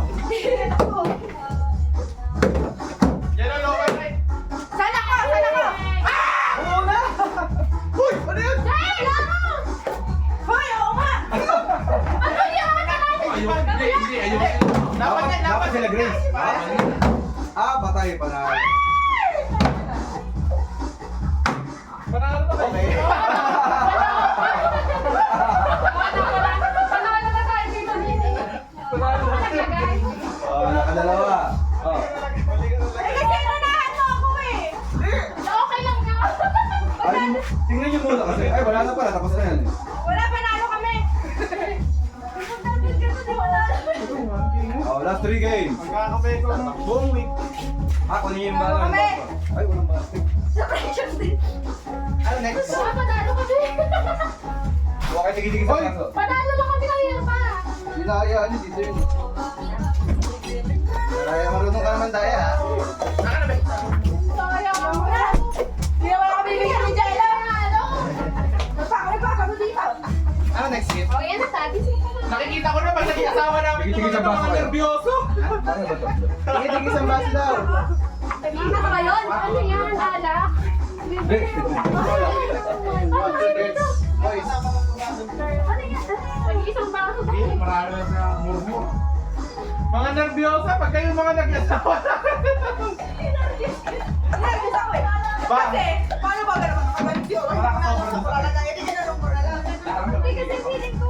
Jero, lower right. Sana ko, sana ko. Oo na! Uy, ano yun? Hoy, oo nga. Ayun, hindi, ayusin. Dapat yan, Dapat sila, Grace. Ah, patay, panalo. Panalo ba kayo? Okay. Panalo na tayo dito. Naglagay. Oh, nakadalawa. Oh. Eh, kasi inunahan mo ako eh. Okay lang yun. Ay, Tingnan niyo muna kasi. Ay, wala na pala. Tapos na yan. Wala, panalo kami. Oh, last 3 games. Magkakape ko ng buong week. Ah, kunin niyo yung Panalo bala. kami. Ay, walang basket. Sa pressure din. Ano next? Panalo kami. Huwag kayo tigil-tigil sa kaso. Panalo lang kami kanina pa. Hinahayaan niyo dito yun. Kaya marunong ka naman tayo ha. Sayang ako na. Hindi naman kami bibigyan ni Jella. Ano? Napakali pa kami dito. Ano next game? O, yan na tabi. Nakikita ko na pag naging asawa namin Tigil-tigil sa mga baso kayo. nervyoso. Ano ba to? Tingin-tingin sa baso daw. Tagina ka ngayon. Ano yan, alak? Hindi. Boys. Ano yan? Nag-isang baso. Marami na sa murmur. Mga nervyosa pag kayo mga nag-asawa. Nervous ako eh. Kasi, paano ba ganun? Kapag yun, wala ka na sa pala lang. Hindi ka na pala lang. Hindi kasi feeling ko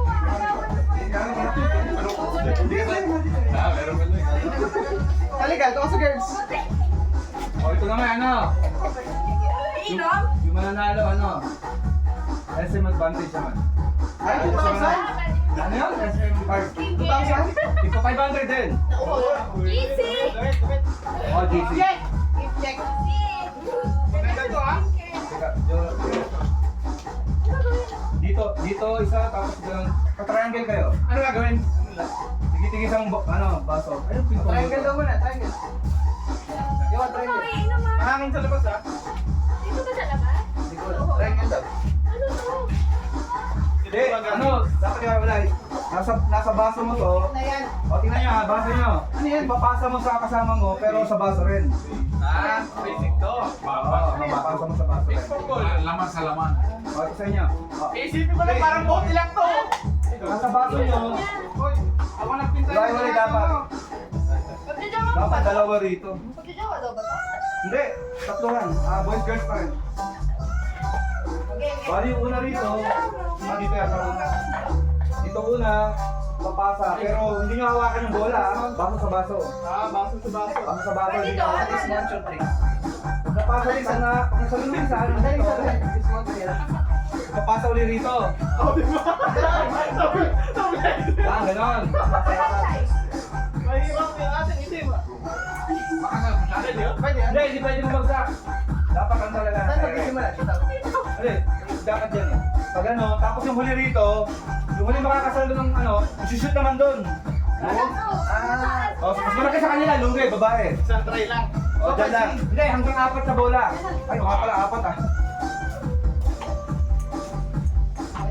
Meron ka na. Halika, ito ka sa girls. Oh, ito naman ano? Inom? Yung mananalo ano? SM advantage naman. Ay, 2,000? Ano yun? SM card. 2,000? Ito 500 din. Easy! Oh, GC. Check! Check! Maganda to ha? Teka, dito isa, tapos doon. Pa-triangle kayo. Ano gagawin? Tigil-tigil sa baso. Ayun, pinto. Triangle daw muna, triangle. Yung triangle. Okay, naman. Mahangin sa labas ha? Dito ba sa labas? Triangle daw. Ano to? Hindi, ano, dapat yung wala. Nasa baso mo to. Na yan. O, tingnan nyo ha, baso nyo. Ano yan? Papasa mo sa kasama mo, pero sa baso rin. Basic to. Oo, papasa mo sa baso rin. Laman sa laman. O, ito sa inyo. O, Isipin ko lang parang bote lang to. nasa baso nyo. Hoy, ako nagpinta Wala dapat. Pagdajawa mo Dapat ba? dalawa rito. Pagdajawa daw ba? Hindi, tatluhan. Boys, girls pa rin. Okay, okay. Bali yung una rito, dito yata una. Dito una, papasa. Pero hindi nyo hawakan yung bola, baso sa baso. Baso sa baso. Baso sa baso. Pwede Hindi to, nyo ano? hawakan. Napasa rin sana, kung sa lumin sa ano, Dali dito. sa Papasa ulit rito. Ah, ganon. Mahirap yung ating itim. Pwede Hindi, hindi pwede bumagsak. Dapat ang talaga. Saan magsisimula? Hindi, dapat dyan eh. Pag ano, tapos yung huli rito, yung huli makakasalo ng ano, shoot naman doon. O, mas malaki sa kanila, lugi, babae. Isang try lang. O, dyan lang. Hindi, hanggang 4 na bola. Ay, mga pala 4 ah.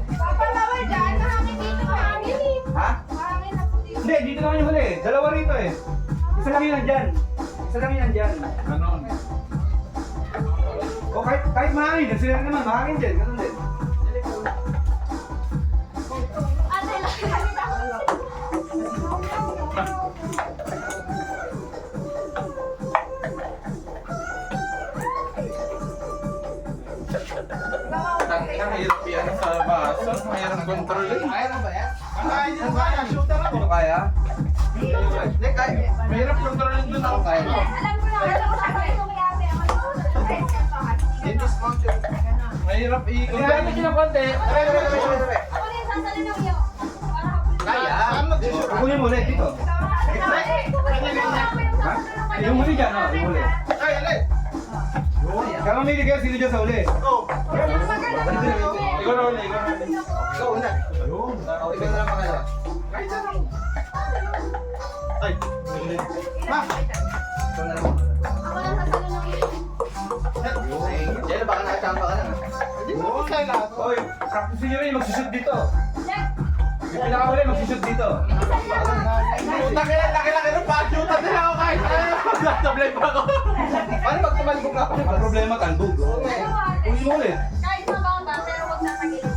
Papalaway dyan. Mahangin dito. Mahangin eh. Ha? Mahangin na po dito. Hindi, dito naman yung huli. Dalawa rito eh. Isa lang yun nandyan. Isa lang yun nandyan. Ganon. O kahit mahangin, sila rin naman, mahangin din. Ganun din. Ate lang. Ang hirap yan sa baso. Mahirap kontrolin. Kaya na ba yan? Kaya yan, kaya. Shooter ako. Ano kaya? Hindi, kaya. Mahirap kontrolin dun ako. Kaya. Alam ko na. Alam ko sa akin. Ito may ate. In this country. Mahirap Kaya mo siya ng konti. Ako na yung sasali ng iyo. Kaya. Saan mag-shoot? Kukunin mo ulit dito. Ha? Yung huli dyan, oh, yung huli. Ay, alay. Kaya mamili kayo, sino dyan sa huli? Go. Ikaw na ulit, ikaw na ulit. Go, una. Ayun. O, ikaw na lang pangalawa. Kahit saan ako. Ay. Ma. Ikaw na lang. Ako na sasali ng iyo. Diyan, baka nakachamba ka na. Hindi mo ako kaya lahat. Oy, practice nyo rin, magsushoot dito. Yung pinakahuli, magsushoot dito. Puta ka yan, laki-laki ng pa-shootan nila ako kahit ano. Nasa-blame pa ako. Paano pag tumalbog ako? Ang problema, talbog. Kunin mo ulit. Kahit mababa, pero huwag na tagilid.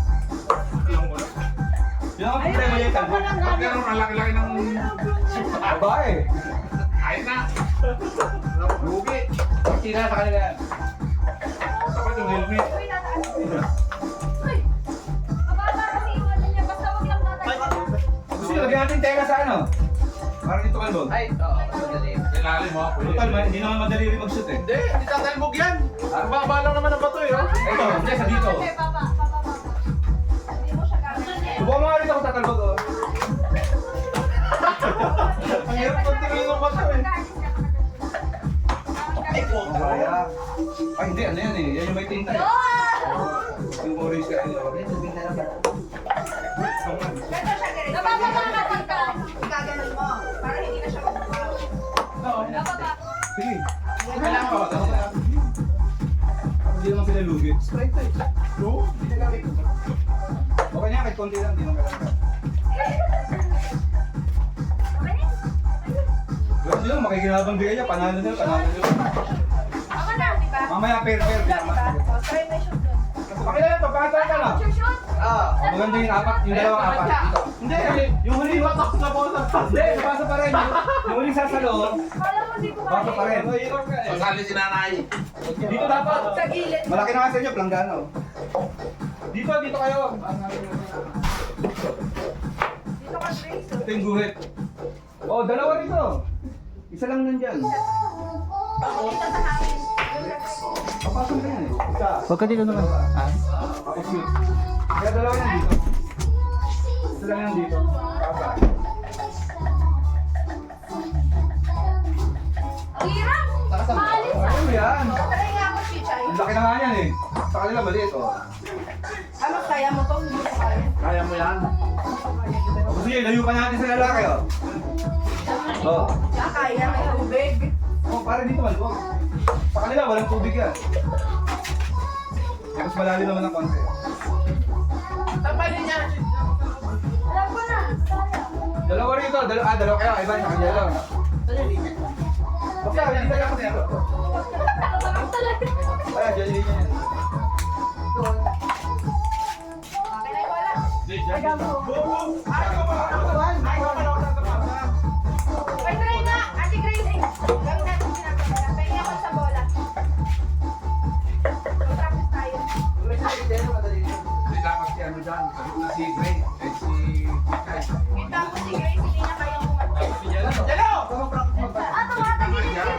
Yun ang problema niya yung talbog. Pag ganun, ang laki-laki ng... Babae. Ayun na. Lugi. Pagkina sa kanila yan. Dapat yung helmet. Uy, nataas. Uy! Mababa kasi iwanan niya. Basta huwag lang tatagilid. Gusto nyo, lagyan natin tenga sa ano? Parang dito kalbog. Ay, oo. Madali. ilalim mo. Pwede. Total, hindi naman madali rin mag-shoot eh. Hindi, hindi tatalbog yan. Baba lang naman ang bato eh. Oh. Ito, hindi sa dito. Okay, papa. Hindi mo siya gagawin. Subukan mo nga rin ako tatalbog oh. Ang hirap magtingin ng bato eh. Ay, Kaya. Ay, hindi, ano yan eh. Yan yung may tinta eh. Yung orange ka. Ganito siya, ganito. Napapakakatin ka. Gaganon mo, para hindi na siya magbabaw. Napapa. Sige. Kailangan pa ba? Hindi naman sila lugi. Straight to eh. No? Okay na, kahit konti lang, hindi naman kailangan. Ganun lang, makikinabang bigay niya, panalo nila, panalo nila. Ako na, di ba? Mamaya, fair, Diba? naman. O, try mo yung shoot doon. Pakilala to, pakatay ka lang. Shoot. Oh, maganda yung apat, yung dalawang apat. Dito. Hindi, yung huli batak na bola. Hindi, nabasa pa rin. Yung huling sasalo, Kala mo di ko basa pa rin. Mahirap ka eh. Sasali si nanay. Dito dapat. Sa gilid. Malaki na nga sa inyo, planggano. Dito kayo. Dito ka, Grace. Ito yung guhit. Oh, dalawa rito. Isa lang nandyan. Dito sa hangin. Papasok na yan eh. Isa. Huwag ka dito naman. Tapos shoot. Kaya dalawa yan dito. Isa lang yan dito. Pasa. Ang hirap. Maalis ah. Ano yan? Try nga ako, Chichay. Ang laki na nga yan eh. Sa kanila maliit oh. Ano, kaya mo to? Hindi mo kaya. Kaya mo yan. Gusto niyo, ilayo pa natin sa lalaki oh. Oh. Kaya, may tubig. Oh, para dito malbog. Sa kanila, walang tubig yan. Tapos malalim naman ng konti. Tapayin niya. Alam ko na. Kaya. Dalawa rito, dalawa kayo, iba sa kanila lang. Basta, hindi tayo kasi dito. Tatakot talaga. Kaya, dyan din yan. Okay na yung wala. Ay, try na. Ate Grace. Gawin natin ginagawa. Pahingi ako sa bola. Mag-practice tayo. Hindi dapat si ano dyan. Sabi ko na si Gray. Eh si Kikay. Kita mo si Grace, hindi niya kayang kumakas. Jalo! Ah, tumatagilid dito.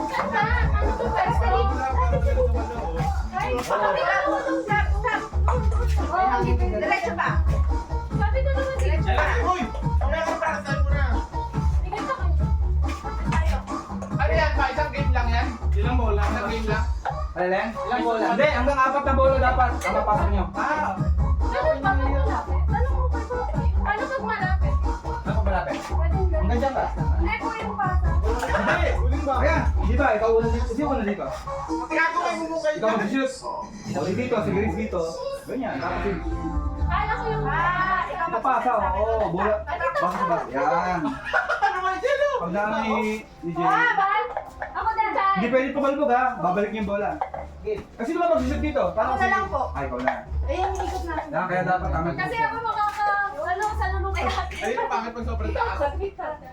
Saan ka? Ano to? Pwede Ay, pakabila mo itong stop. Oh, Diretso pa. sabi ko naman dito. Diretso pa. Uy! Mamaya ka para sa'yo mo na. Tingnan ko kayo. Tayo. Ano yan ba? Isang game lang yan? Ilang bola? Isang game lang? Ano yan? Ilang bola? Hindi, hanggang 4 na bola dapat. Ang mapasok nyo. Ganun pa pag malapit? Tanong mo pa ito. Paano pag malapit? Ako malapit. Pwede ganun. Hanggang dyan ka. Hindi ko yung pasa. Hindi! Huling ba? Kaya, di ba, ikaw una dito. Sino una dito? Gago kayo mumukay Ikaw mag-shoot. O, si dito, si Grace dito. Ganyan, tapos si... Kala ko yung Ikaw Napasa, oo, bola. Basta ba? Yan. Ano ba yung Jalo? Pag dami ni Jenny. Ah, bal! Ako din. Hindi pwede tumalbog ha. Babalik niyo yung bola. Kasi naman mag-shoot dito. Ako na lang po. Ay, ikaw na. Ayun, ikot na. Yan, kaya dapat kami. Kasi ako ano, sa lulong kaya. Ayun, pangit pag sobrang taas.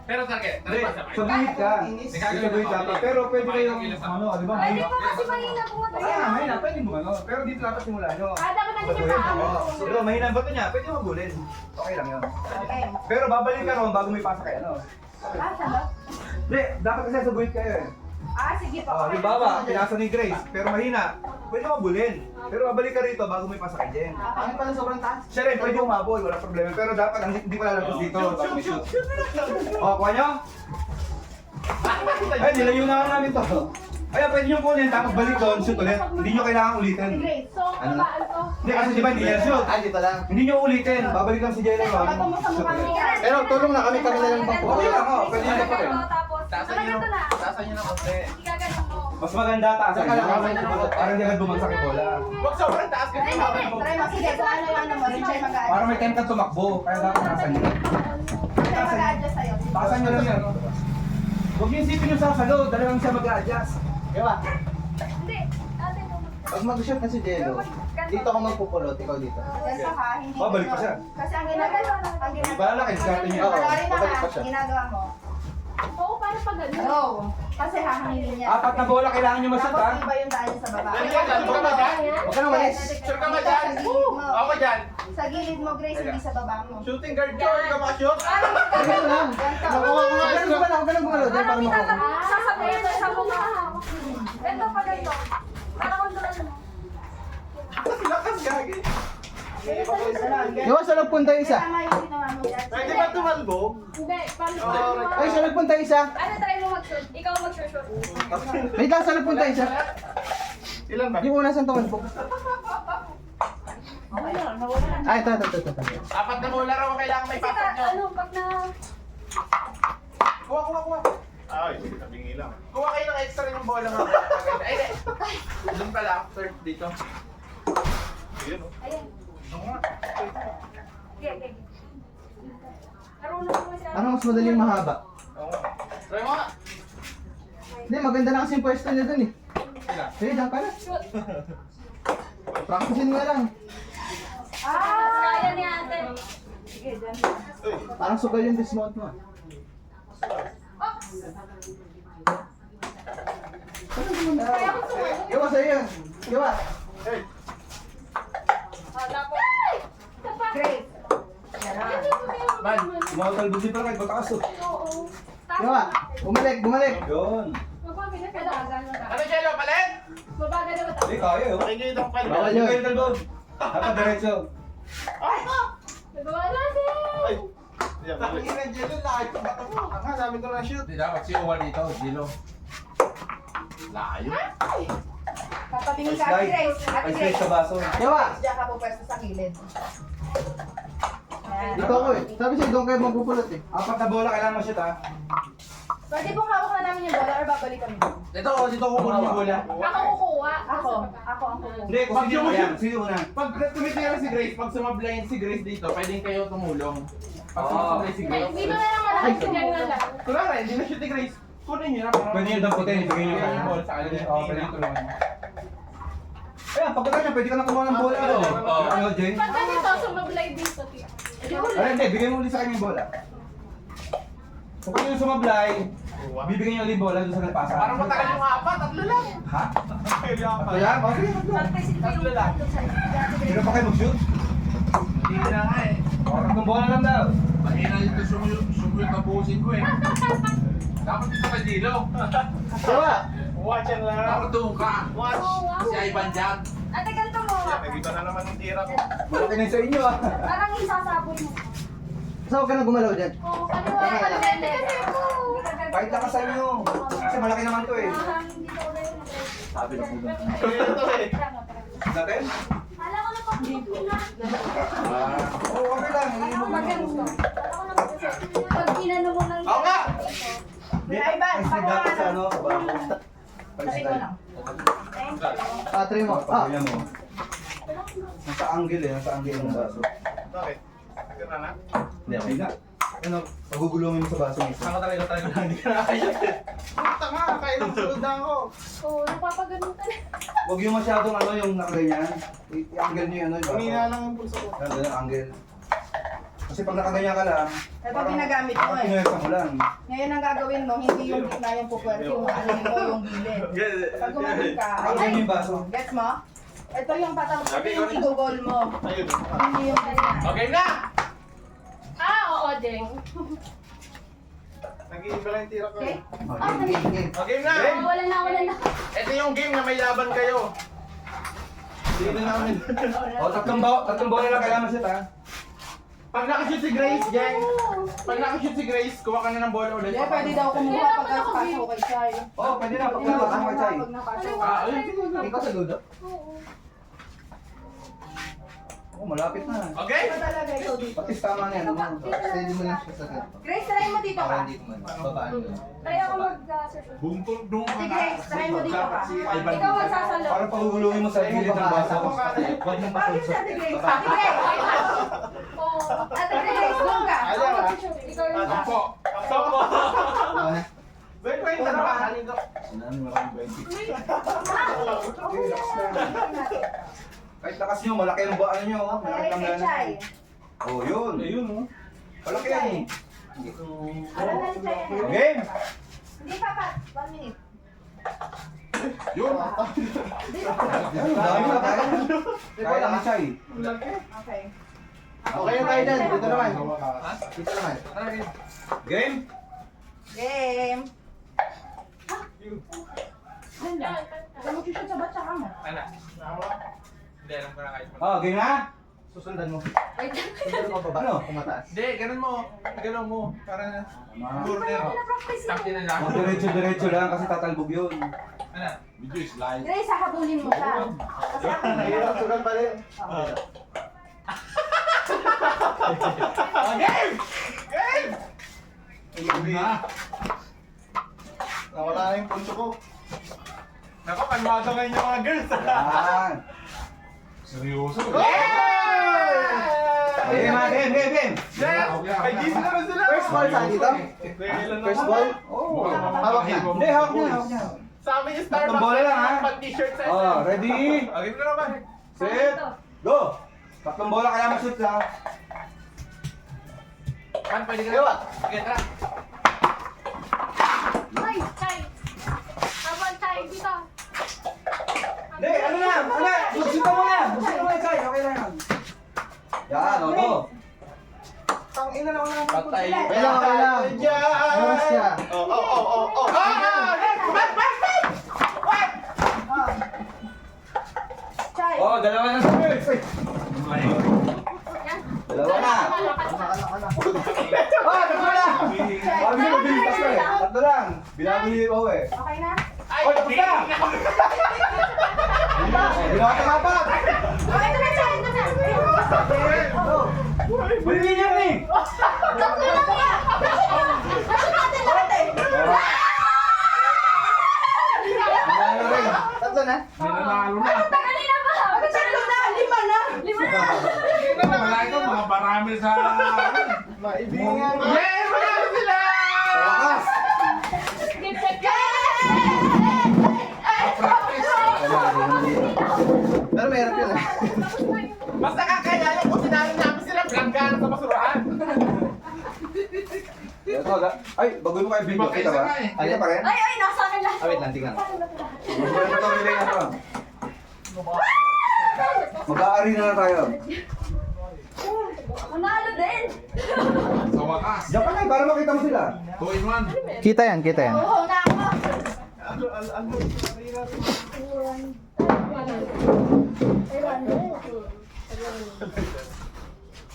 Pero sige, Hindi, sa buhit ka. Sa buhit dapat. Pero pwede kayong, ano, di ba? Pwede po kasi mahina pumunta Kaya nga, mahina. Pwede mo ano. Pero dito dapat simula nyo. Ah, dapat nandiyan yung paa mo. So, mahina ang bato niya. Pwede mo gulin. Okay lang yun. Okay. Pero babalik ka ron bago may pasa kayo, ano? Ah, saan? Hindi, dapat kasi sa buhit kayo eh. Ah, sige po. Oh, di ba ba? Pinasa ni Grace. Pero mahina. Pwede mo bulin. Pero babalik ka rito bago may pasa kay Jen. Pangit pala sobrang taas. Siya rin, pwede umabol, wala problema. Pero dapat hindi pa lalabas dito bago may shoot. O, kuha nyo? Ay, nilayo na nga namin to. Kaya pwede nyo kunin, tapos balik doon, shoot ulit. Hindi nyo kailangan ulitin. Great. So, Ano? babaan to. Hindi, kasi di ba hindi yan shoot? Ay, dito lang. Hindi nyo ulitin, babalik lang si Jelly Ron. Bato mo sa mukha mo. Pero tulong na kami na lang pang Okay lang ako, pwede nyo pa rin. Tapos, nakaganto na. Taasan nyo ng konti. Igaganon mo. Mas maganda taasan nyo. Para hindi agad bumagsak yung bola. Huwag sobrang taas kasi. Try mo. Sige, kung ano yung ano mo, si Chay mag-a-adjust. Para may time ka tumakbo, kaya dapat taasan nyo. Chay mag-a-adjust sa'yo. Taasan nyo lang yan. Huwag nyo isipin yung sasalo, talagang siya mag-a-adjust. Diba? Hindi. Ate, Pag mag-shoot na si Jelo, dito ako magpupulot, ikaw dito. Ganito ha, hindi Babalik pa siya. Kasi ang ginagawa, Di ba, laki, diskarte niya. Wala rin babalik pa na siya. ginagawa mo. Oo, paano Paano pa ganun? No. Kasi hahanginin niya. 4 na bola kailangan nyo ma-shoot, ha? Tapos iba yung daan niya sa baba. Dali yan, sure ka ba dyan? Huwag ka na malis. Sure ka ba dyan? Ako dyan. Sa gilid mo, Grace, hindi sa baba mo. Shooting guard ko, hindi ka makashoot. Ganun lang. Nakuha ko nga. Huwag ka nang gumalaw. Dahil Parang para makuha. sasabihin mo sa mukha. Ito pa ganito. Para kontrol mo. Lakas gagi. Yawa, sa nagpunta yung isa. Tama yung ginawa mo dyan. Pwede ba tumalbo? Hindi, paano Ay, sa nagpunta yung isa. Ano, try mo mag-shoot. Ikaw mag-shoot. Wait lang, sa nagpunta yung isa. Ilan ba? Yung una sa tumalbog. Ay, ito. 4 na bola raw kailangan may Kasi patok nyo. ano, pag na... Kuha. Ay, sige, tabingi lang. Kuha kayo ng extra yung bola nga. Ay, hindi. Doon pala, third dito. Ayun, oh. Ayan. Ano nga? Okay. Marunong ko siya. Ano mas madaling mahaba? Oo nga. Try mo nga. Hindi, maganda na kasi yung pwesto niya dun eh. Sila. Sige, dyan ka na. Shoot. Practicein mo na lang. Kaya ni ate. Sige, dyan. Parang sugal yung dismount mo. Oops! Yawa, sa'yo yan. Yawa. Hey. Tapos. Grace. Man. Tumatalbog din pala kahit matakas, oh. Oo. Yawa. Bumalik. Yun. Magpapilit ka na. Ano, Jello? Palit? Mabagal na ba tayo? Hindi, kaya, oh. Pakinggan yung palit. Bawal Hindi yun. kayo talbog. Dapat diretso. Ay! Nagawa natin! Ay! Pakinggan, Jello. Lahat yung bata mo. Ang sabi ko na shoot. Hindi dapat si Uwa dito, Jello. Layo. Papatingin ka, Ate Grace. Ate Ice Grace. sa baso. Yawa. Diyan ka po pwesto sa gilid. Yan. Dito ako eh. Sabi sa'yo, doon kayo magpupulot eh. 4 na bola kailangan ma-shoot, ha? Pwede pong hawak na namin yung bola or babalik kami. Dito ko muna yung bola. Ako kukuha. Ako ang kukuha. Hindi, kung sino mo yan. Sino una? Pag tumitira si Grace, pag sumablay si Grace dito, pwedeng kayo tumulong. Pag Oo. sumablay si Grace. Dito na lang malaki si Jen na lang. Kunwari, hindi na shoot ni Grace. Kunin nyo na para... Pwede yun damputin, ibigay nyo Ibigay kanya. yung ball sa kanya. Oo, pwede. Dito naman. Ayan, pagka ganyan, pwede ka na kumuha ng bola. Oo. Ano, Jen? Pag ganito, sumablay dito, tiya. Ay, hindi, bigay mo ulit sa kanya yung bola. Kapag yung sumablay, bibigyan niyo ulit yung bola doon sa nagpasa. Parang matagal yung 4, 3 lang. Ha? Kailangan Kaya, bakit? Tatlo lang. Sino pa kayo mag-shoot? Hindi na nga eh. Tatlong bola lang daw. Mahina dito sumuyot na buhusin ko eh. Dapat dito ka Dilo. Yawa. Watch yan lang. Dapat doon ka. Watch. Si Ivan dyan. Ate, ganito mo. Nag-iba na naman yung tira ko. Malaki na yun sa inyo, ah. Parang isasaboy mo. Saan huwag ka na gumalaw dyan? Oo, kaliwa. Kasi ako. Kahit nakasan nyo. Kasi malaki naman to eh. Hindi ko na yun. Sabi na po doon. Ito eh. Natin? Kala ko na pag na. Oo, okay lang. Hindi mo Maganda. Kala ko na pag inano mo ng... Oo nga! Ay, Ivan, Ay, pakuha dapat ka sa na. ano, bago. Sabi ko lang. Thank you. Try mo. Pagpapalya mo. Nasa angle eh, nasa angle ng baso. Bakit? Tira na? Hindi, okay na. Ano, pagugulungin mo sa baso mo. Saka talaga hindi ka nakakayot eh. Puta nga, kailang sulod na ako. Oo, napapagano ka na. Huwag yung masyadong ano, yung nakaganyan. I-angle nyo yung ano, yung baso. Kanina lang yung pulso ko. Yan, ganyan, angle. Kasi pag nakaganyan ka lang, Ito ginagamit mo eh. pinuwersa mo lang. Ngayon ang gagawin mo, hindi yung gitna yung pupwerte, yung ano mo, yung gilid. Pag gumaling ka, Angle nyo yung baso. gets mo? Ito yung patapos, ito yung igugol mo. Ayun. Hindi yung gitna. Okay na! Oo, Deng. Nag-iiba lang yung tira ko. Okay? Okay na! Wala na. Ito yung game na may laban kayo. Hindi na namin. O, tatlong bola lang kailangan siya, ha? Pag nakashoot si Grace, gang. Pag nakashoot si Grace, kuha ka na ng bola ulit. Hindi, pwede daw kumuha pag nakapasok kay Chay. Oo, pwede na. Pag nakapasok ka, Chay. Pag nakapasok. Ayun, sige. Ikaw sa dudo. Oo, malapit na. Okay? Ito talaga ikaw dito. Patis tama na yan. Steady mo lang siya sa ganito. Grace, try mo dito ka. Para hindi man. Babaan mo. Try ako mag-search. Boom, boom, boom. Ate Grace, try mo dito ka. Ikaw magsasalo. Parang pagugulungin mo sa gilid ng baso. Huwag mong Bakit pasulsot. si Ate Grace? Ate Grace! Oo. Ate Grace, doon ka. Ayaw, Ako ah. mag-shoot. Ikaw yung Sampo. Sampo. Ako na. Wait, na naman. Sinami maraming 20. Kahit lakas nyo, malaki ang baan nyo. Oh. Malaki Okay, ang kay Chay. lanas. Oh, yun. Ayun, oh. Malaki yan eh. Ano na Chay? Game! Yun. Ano, dami na tayo. Kaya lang siya eh. Okay. Okay na tayo dyan. Dito naman. Dito naman. Game? Game. Ganda. Kaya mag-shoot sa batsa ka mo. Ano? Hindi, alam ko na kahit mag- Oh, game na? Susundan mo. Wait lang. Susundan mo baba. Ano? Kumataas. Hindi, ganun mo. Ganun mo. Para na. Corner. Na-practice Stop mo. din na lang. Oh, diretso lang kasi tatalbog yun. Ano? Video is live. Grace, hahabulin mo siya. Kasi ako Nahirap sugat pa rin. Game! Game! Nawala na yung punto ko. Nako, kalmado ngayon yung mga girls. Yan. Seryoso? Game na, game. Yes! May GC naman sila! First ball saan dito? First ball? Oh. Hawak na. Hindi, hawak niya. Sa amin yung Starbucks. Tatlong bola lang, ha? Pag t-shirt sa Oh, ready? Okay mo na naman. Set. Go! Tatlong bola kaya ma-shoot lang. Man, pwede ka Ewa. Okay, tara. Ay, Chay. Habang Chay, dito. Hindi, ano na? Mag-shoot ka muna, Chay. Okay na yan. Yan, ano? Tang ina na wala. Patay. Kailangan. Oras siya. Oh. Chay. Oh, dalawa na sa first. Yan. Dalawa na. Ah, tatlo na! Sabi ko, mabilis ka eh. Tatlo lang. Binabili ko eh. Okay na? Oh, tapos na! Ginawa ka nga pa! Okay na, Chay. Ito na. Bili niya ni! Tatlo lang yan. Nashoot natin lahat eh. Tatlo na. Nanalo na. Kanina ba? Bakit tatlo na? Lima na. Lima na. Wala ito, mga barami sa... Maibigan. Yeah! Manalo sila! Wakas! Game check. Pero mahirap yun eh. Basta kakayanin kung sinalo namin sila, blancahan sa basurahan. Ay, bago mo kayo video. Kita ba? Kita pa rin? Ay, nasa akin lahat. Wait lang, tingnan. Magbuhay pa ito, relay na to. Mag-aarena na tayo. Manalo din. Sa wakas. Diyan ka na, para makita mo sila. 2 in 1. Kita yan, kita yan. Oo, na ako.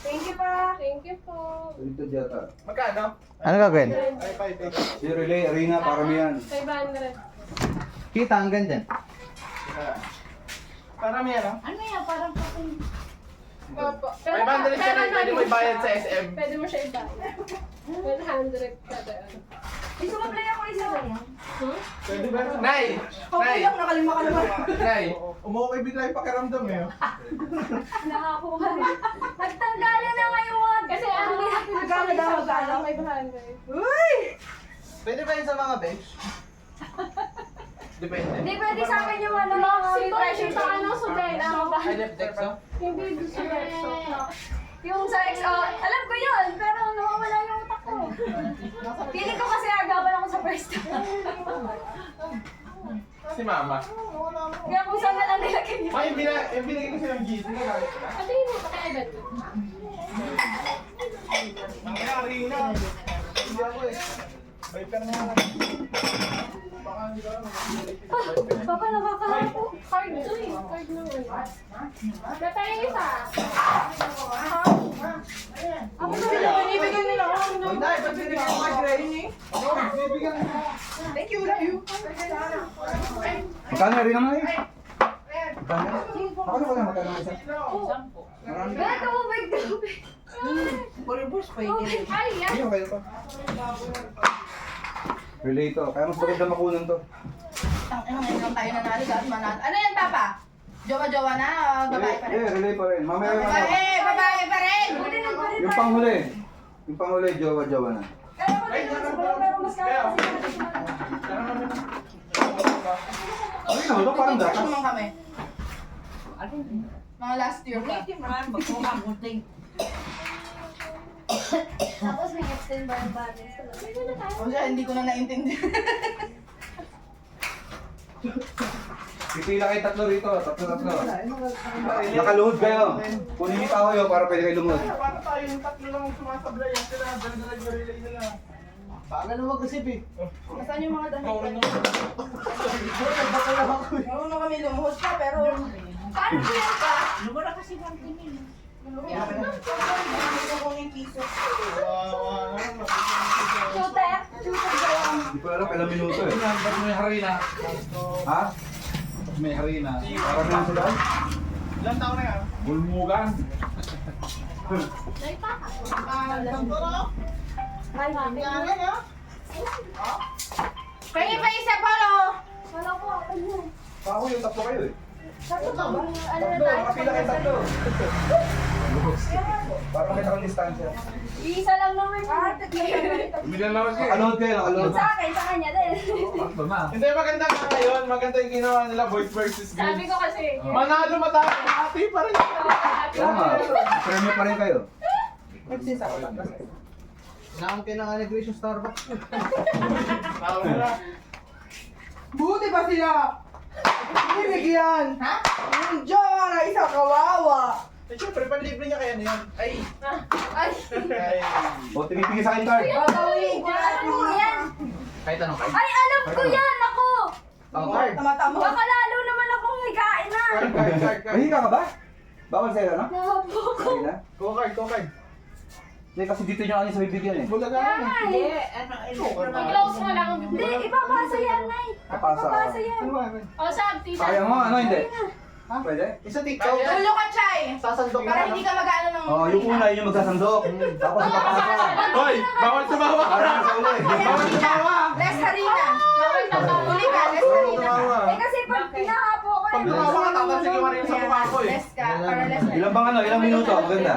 Thank you pa. Thank you po. Dito diyata. Magkano? Ano gagawin? Si relay, arena, para mo yan. 500. Kita hanggang dyan. Para may ano? Ano yan? Parang kapag... 500 siya na pwede mo ibayad sa SM. Pwede mo siya ibayad. 100 kada. May sumablay ako isa ba yan? Pwede ba? Nay! Okay Nay! lang, nakalima ka naman. Nay! Umukay bigla yung pakiramdam eh. Nakakuha rin. Nagtanggalan na ngayon. Kasi ang Magkano daw, magkano? 500. Uy! Pwede ba yun sa mga bench? Depende. Hindi pwede sa akin yung ano, free pressure sa ano, sa Dexo. Ay, left deck so? Hindi doon sa Dexo. Yung sa XO, alam ko yun, pero nawawala yung utak ko. Feeling ko kasi agawan ako sa first time. Si Mama. Kaya kung saan na lang nilagay niyo. Ay, yung binigay ko siya ng GC na gamit ko na. Kasi yun, kaka-event. Nangyari na. Hindi ako eh. Viper na lang. Baka hindi ko alam. Papa, nakakahapo. Card to eh. Card naman. Natay isa. Ako sila, binibigyan nila ako. Huwag na, ba't binigyan mo kay Gray? Bibigyan mo. Thank you, love you. Magkano rin naman eh? Magkano? Ako na magkano isa? Marami. Kaya tubig. Puro bus pa Tubig. Ay, yan. Ayun, kayo pa. Relay to. Kaya mas maganda makunan to. Ngayon lang tayo nanalo sa manalo. Ano yan, Papa? Jowa-jowa na o babae pa rin? Relay pa rin. Mamaya yung ano. Babae pa rin! Yung panghuli. Yung panghuli, jowa-jowa na. Kaya ko din naman siguro, pero mas kaya kasi Ay, naman to parang Picture dakas. naman kami. Mga last year pa. Tapos may extend bar balance. O siya, hindi ko na naintindihan. Pipila kayo tatlo rito. Tatlo. Nakaluhod kayo. Kunin niyo pa kayo para pwede kayo lumuhod. Para tayo yung tatlo lang sumasabla yan sila. Dala-dala yung relay nila. Baka na mag-isip eh. Nasaan yung mga damit? Marunong kami lumuhod pa, pero... Paano ko yan pa? Lumura kasi ng tingin. Lumura ko yung kiso. Shooter? Shooter ba yan? Hindi ko alam kailang minuto eh. Ba't may harina? Ha? May harina. Parang na sila? Ilang taon na yan? Bulmugan. Ay, mami. Pengi pa isa pa, no? Wala ko, ako yun. Ako yung tatlo kayo eh. Sabi ko, ano na Tatlo, tayo? makapila kayo tatlo. Para makita kong distansya. Isa lang naman. Umilalawag kayo. Nakaluhod kayo, nakaluhod. Sa akin, sa kanya din. Ito na. Hindi, maganda nga ngayon. Maganda yung ginawa nila, boys versus Sabi girls. ko kasi. Manalo matalo, happy pa rin. Tama. Premyo pa rin kayo. Naam kayo ng anegration Starbucks. Tama na. Buti ba sila? Binigyan! Ha? Yung Diyan na isa kawawa! Eh, syempre, panlibre niya kaya na yun. Ay! Ay, Ay! O, tumipigil sa akin card. Babawin alam mo yan. Kahit anong kahit. Ay, alam ko yan, ako. Ang card. Tama-tama. Baka lalo naman akong higain na. Card. Mahiga ka ba? Bawal sa'yo, no? Nahapo ko. Sige na. Go-card. Hindi, kasi dito niya kanina sa bibigyan eh. Bulaga Kaya na. nga eh. I-close mo lang. Hindi, ipapasa yan, Nay. Papasa. Ipapasa yan. Ano ba? O, sab, tita. Kaya mo, ano hindi? Pwede? Isa TikTok. Tulo ka, Chay! Sasandok Para hindi ka mag-ano ng... Oh, yung una yun yung magsasandok. Tapos ipapasa. Hoy! Bawal sumawa! Para sa uli. Bawal sumawa! Less harina! Bawal na Uli ka, less harina. Eh kasi pag pinahapo ko Pag tumawa ka, tatansigin mo rin sa mukha ko eh. Less ka, para less harina. Ilang bang ano? Ilang minuto? Ang ganda.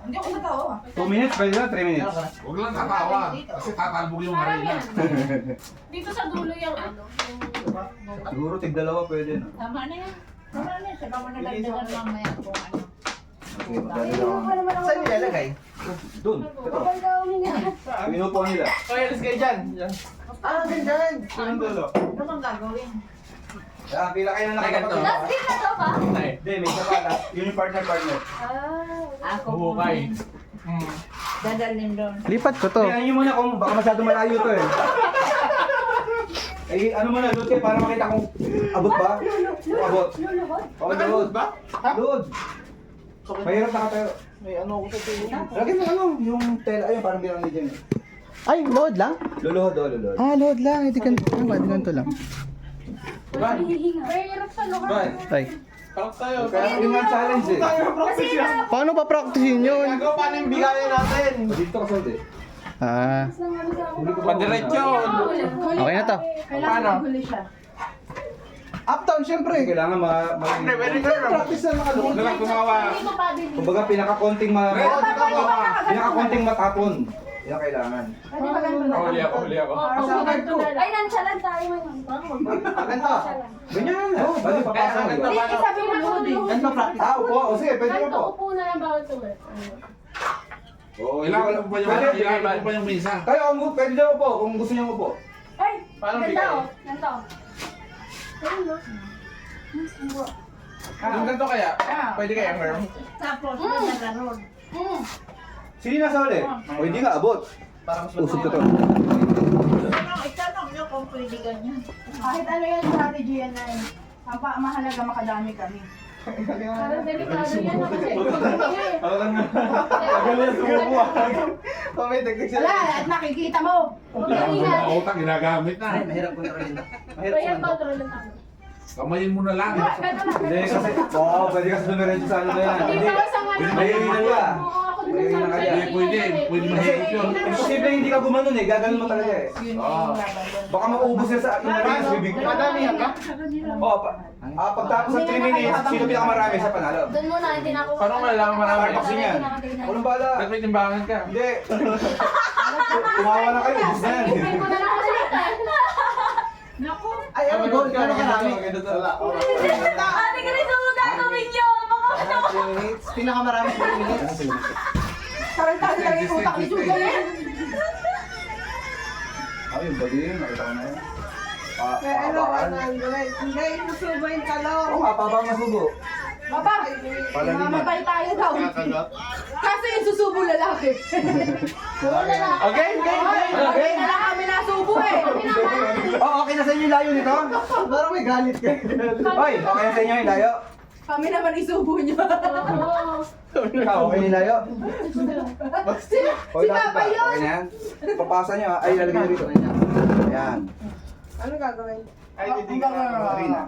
Hindi ako natawa. 2 minutes? Pwede na? 3 minutes? Huwag lang tatawa. Kasi tatalbog yung Parang harina. yan. Dito sa dulo yung ano. Siguro tig-dalawa pwede na. Tama na yan. Tama na yan. Sabi mo na dagdagan mamaya kung ano. Sige, Ay, magdadala mo pa naman ako. Saan nilalagay? Doon. Ito. Kapag daw huminga. Yung inupo nila. Okay, let's go dyan. Yan. Ah, ganyan. Anong dulo? Ano kang gagawin? Ah, pila kayo na nakakapag- Last game na to ba? Hindi, may isa pa. Yun yung partner. Ah. Ako Hukay. Dadalhin doon. Lipat ko to. Kaya yun muna kung baka masyado malayo to eh. Eh, ano muna, load kayo para makita kung abot ba? Kung abot. Luluhod? Okay, load. ba? Load. Mahirap na tayo. May ano ko sa tingin. Lagi mo ano, yung tela, ayun, parang binang ni Jen. Ay, load lang? Luluhod, luluhod. Ah, load lang. Hindi ganito lang. Right. Hihinga. Mahirap sa lugar. Right. Ay. Parang tayo. Kaya yung nga challenge eh. Tayo Kasi practice yan. na. Paano pa practicein yun? Gagawa paano yung bigayan natin? Dito ka sa eh. Ah, Padiretso. okay na to. Paano? Uptown, syempre. Kailangan Hindi, pwede ka lang. Practice na nakaluhod. Huwag na lang tumawa. Hindi mo pa din. Kumbaga pinaka-konting pinaka-konting matapon. Yan ang kailangan. Huli ako. Ay, nonchalant tayo ngayon. Ganito. Ganyan na. Bali papasa mo. Hindi, sabi mo lumuhod. Ganito practice. Ah, upo. O sige, pwede Kahit mo po. upo na lang bawal tumir. Oo, Kailangan mo pa yung kailangan mo pa yung misa. Tayo, pwede daw po kung gusto niyo upo. Ay, Paano ganda bigay? oh. Ganito. Ayun, no? Yung ganito kaya? Pwede kaya meron? Tapos, naglalaro. Sino nasa uli? O hindi nga, abot. Parang mas Usog ko to. Itanong nyo kung pwede ganyan. Kahit ano yung strategy yan na yun. Mahalaga makadami kami. Parang delikado yan kasi. Magaling sumubuha. May dagdag Wala, at nakikita mo. Mag-ingat. Ang utak ginagamit na. Mahirap ko na rin. Kaya control lang ako. Kamayin mo na lang. Hindi kasi, oo, pwede kasi dumiretso sa ano na yan. Hindi Hindi, pa sa mga mahihina ka. Oo, ako din Mahihina sabi ka sa'yo. dyan. Pwede, pwede mahirap yun. Imposible hindi ka gumanon eh, gaganon mo talaga eh. Yun Oo. yung laban doon. Baka maubos yan sa sa bibig mo. Madamihan ka? Oo, pagtapos ng 3 minutes, sino pinakamarami sa panalo? Doon muna, hindi na ako. Paano malalaman marami? Partox yan. Walang bala. Ba't may timbangan ka? Hindi. Tumawa na kayo, ubus na yan. Ipin ko na lang kasi. Ay, ano gold? Ano karami? Ate ka rin mo gagawin yun. Baka 3 minutes. Pinakamarami 3 minutes. Tarantado lang yung utak ni Sugar yan. Ayun, bali yun, nakita ko na yan. Ano, 100. Hindi, susubo yung talong. Oo nga, pabang masubo. Baba, Palaliman. mamatay tayo daw. Kasi yung susubo lalaki. Okay, Okay na lang kami nasubo eh. Oh, okay na sa inyo yung layo nito? Parang may galit ka. Hoy, okay na sa inyo yung layo? Kami naman isubo niyo. Ikaw, okay na yung layo? Si Papa yun. Okay na yan? Papasa nyo ha? Ay, lalagay nyo rito. Ayan. Ano gagawin? Ay, hindi ka na. Marina.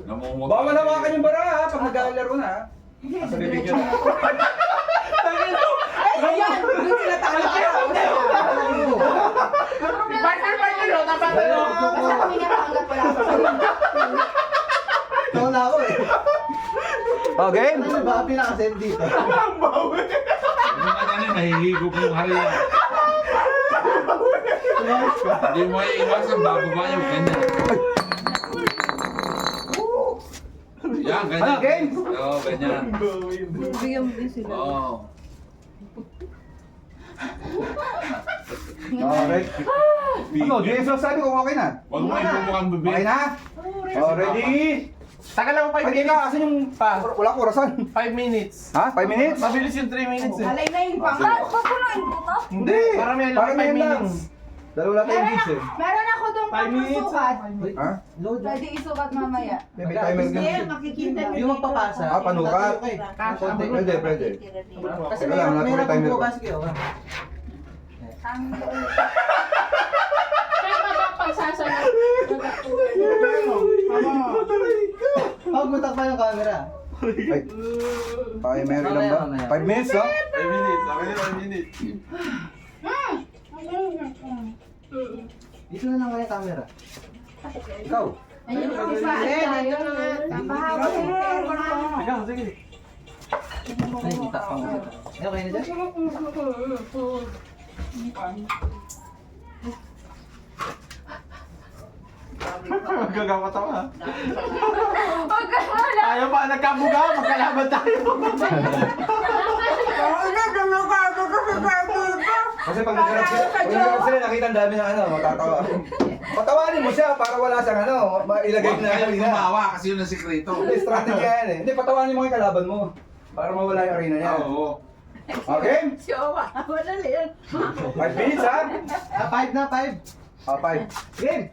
Namumot. Bawal hawakan yung bara ha, pag naglalaro na ha. Nasa bibigyan na. Ayan! Doon sila tayo. Partner, no? Dapat ano? Basta kami nga hanggat wala pa. Ito na ako eh. Okay? Ano ba ang pinakasend dito? Nahihigop yung halya. Hindi mo iiwasan, bababa yung ganyan. Yan, ganyan. Ano, game? Oo, ganyan. Bigyan mo din sila. Oo. Alright. Ano, Jesus, sabi ko okay na. Huwag mo ibubukang Okay bibig. na? Oh, ready? Tagal lang 5 Pwede minutes. ka, asan yung... Wala ko orasan. 5 minutes. Ha? 5 minutes? Mabilis yung 3 minutes eh. Alay na yung pang. Papunuin ko to? Hindi. Parang may Parang 5 yan lang. minutes. Dalawa lang tayong gigs eh. Meron ako doon 5 minutes. pang Ha? Load. Pwede isukat mamaya. May timer ka. makikita Yung magpapasa. Ah, panukat. Konti. Pwede, pwede. Kasi Wala, wala may pa may timer nagpapasa pa. kayo. Kaya ba pagsasagot? Huwag mo takpa yung camera. Ay, timer lang ba? Mamaya, 5 minutes, no? 5 minutes. Sabi nila 5 minutes. Dito na lang kayo camera. Ikaw. Ayun ang Isa, nandun na nga. Mahaba yung termo. Ikaw, sige. Ay, kita pang ito. Okay na dyan? Magagawa ka ha. Huwag ka wala. Tayo pa, nagkabuga. Magkalaban tayo. Kasi pag nagkaroon sila, nakita ang dami ng ano, matatawa. Patawanin mo siya para wala siyang ano, mailagay Huwag na kayong arena. tumawa kasi yun ang sikreto. Hindi, strategy yan eh. Hindi, patawanin mo yung kalaban mo. Para mawala yung arena niya. Oo. Okay? Siyowa. Wala na yan. 5 minutes ha? 5 na, 5. 5. Game!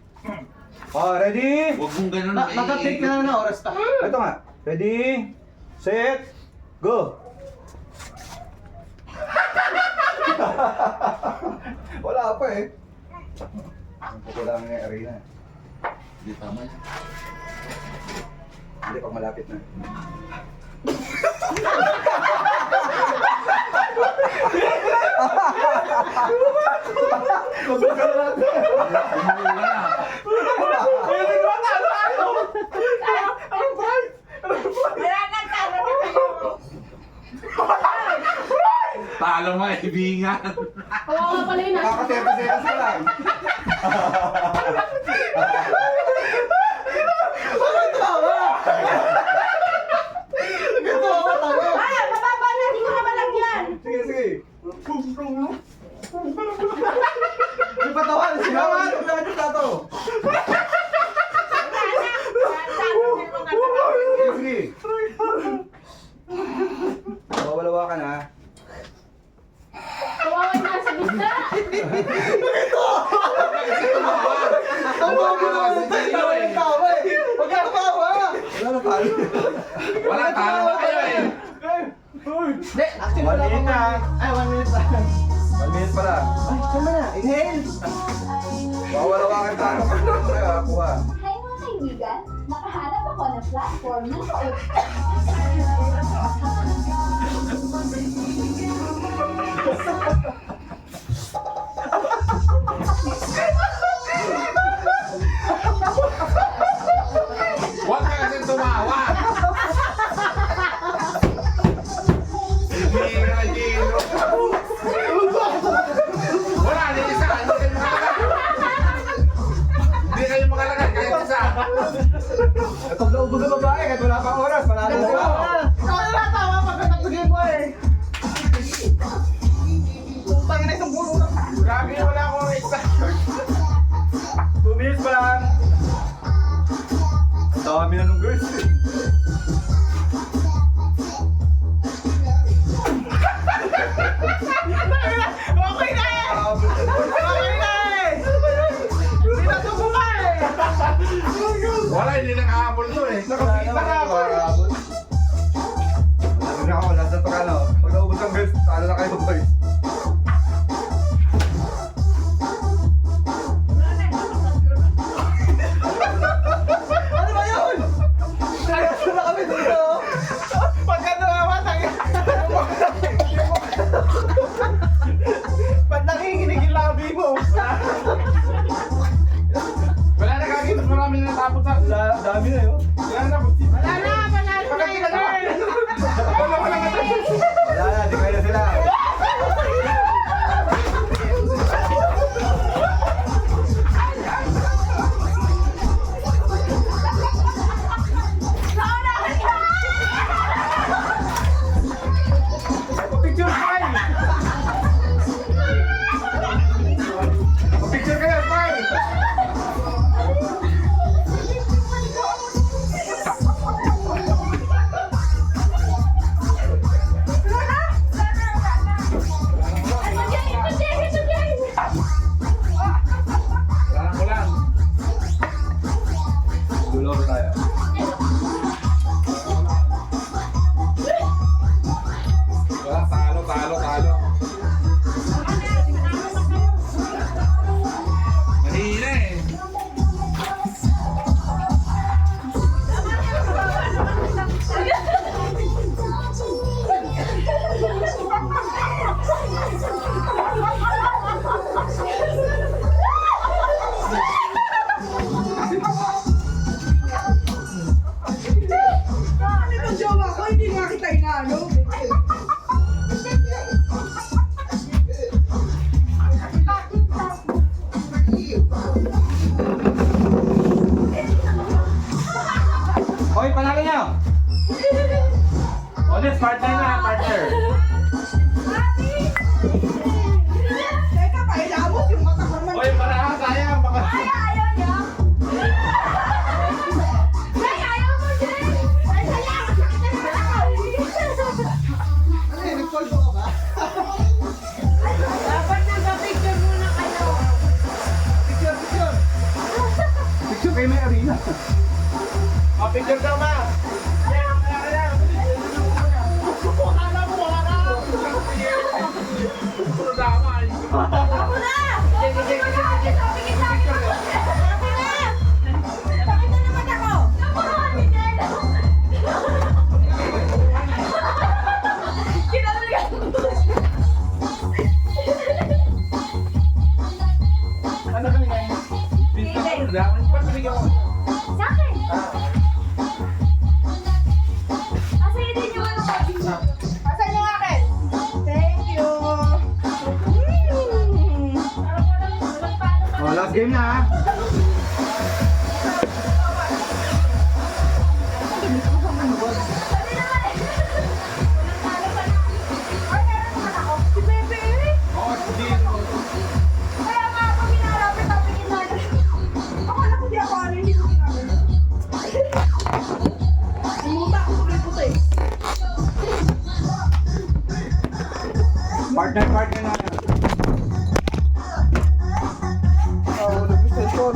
Oh, ready? Huwag mong ganun. Mag-update ka na ng oras pa. Ito nga. Ready? Set? Go! Wala pa eh. Wala nga yung arena. Hindi tama yan. Hindi, pag malapit na. Talo mo, ibingan. Kawawa pala yun. Nakaka-30 seconds ka lang. Ah, mababa na. Hindi ko na malagyan. Sige, sige. May patawan. Sige nga, tumulungan yung plato. Sige, sige. Wawalawa ka na. Kawawa yung nasa gitna. Ang bago naman yung tawa yung tawa eh. Huwag ka tawa. Wala na talo. Wala, talo na kayo eh. Hindi, actually 1 wala minute pang... na. Ay, 1 minute pa. 1 minute pa lang. Ay, tama na. Inhale. Wawalawa ka yung plato. Kuha. Hi mga kaibigan, nakahanap ako ng platform na Huwag ka kasi tumawa. Ibingan, Gino. Wala, hindi isa. Hindi kayo makalagay. Kahit isa. Pag naubos ang babae, kahit wala pang oras, manalo na ako. Ako na tawa pagkatapos ng game boy. Grabe, wala akong extra. Wala, hindi nakahabol to eh. Nakapikita na ako. Ano na ako, nasa to ka no. Pag naubos ang girls, ano na kayo boys? Ano ba yun? Kaya na kami dito. Pagka namamatang ba't nakikinig yung labi mo? Wala na kagin, marami na natapos sa... Dami na yun. Wala na, buti. Wala na, panalo na yun. Wala na, di kayo na sila. Picture file! Picture kayo, file! Wala ko lang. Dulo ba tayo? Wala, talo. Mahina eh. Ano yung jowa ko? Hindi nga kita inaano. Hoy, panalo niyo! O, let's partner na, partner. Teka, pailabot yung mata ko naman. Oy, parahan, sayang. Baka... Ayaw niya. Ay, ayaw mo, Jay. Ay, sayang. Sakit na naman ako. Ano yun, nag-follow ka ba? Dapat nagpa-picture muna kayo. Picture. Picture kayo may arena. Oh, picture daw, ma. Puro damay. Ako na. Sige. Sabi kita. Sabi na. Sakit na naman ako. Napuruan ni Jay. Kinaligan mo. Ano ka nila yun? Picture daw. Ba't binigyan mo? Sa akin. Kasi hindi niyo ano kasi. Asan yung akin? Thank you. O, last game na ha. Sabi naman eh. Talo pa na. Ay, meron naman ako. Si Bebe. Oo, hindi. Kaya nga ako hinarapit ang pinagin. Akala ko di ako ano, hindi ko ginagawa. Umuta ako puti-puti. Partner na. Oh, nag-station.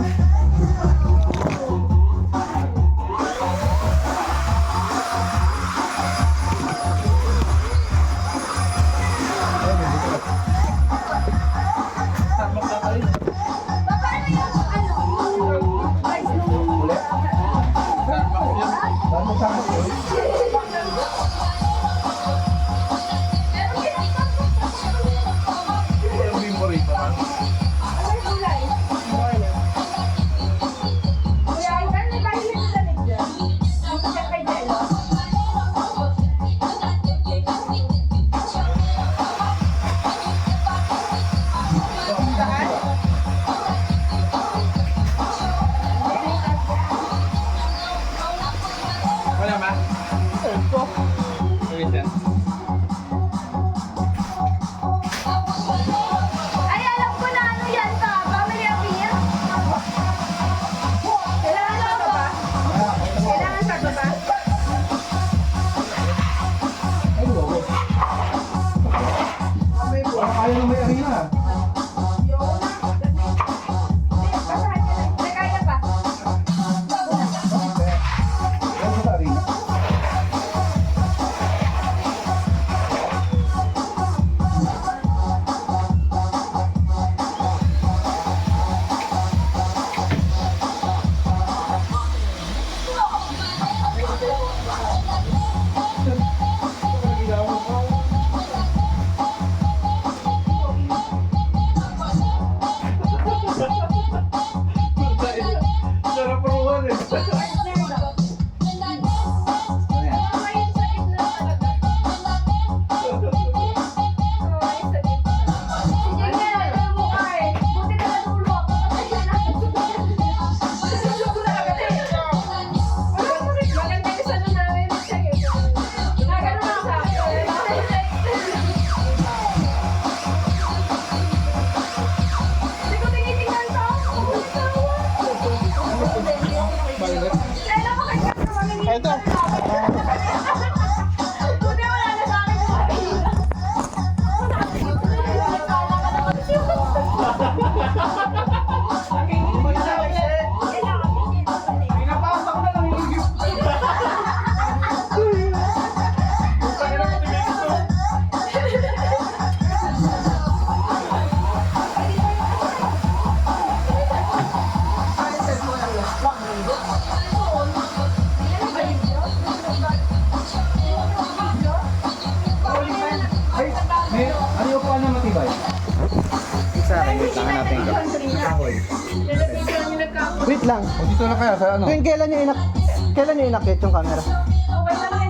Wait lang. O dito na kaya sa ano? Tuwing kailan niyo inakit yung camera?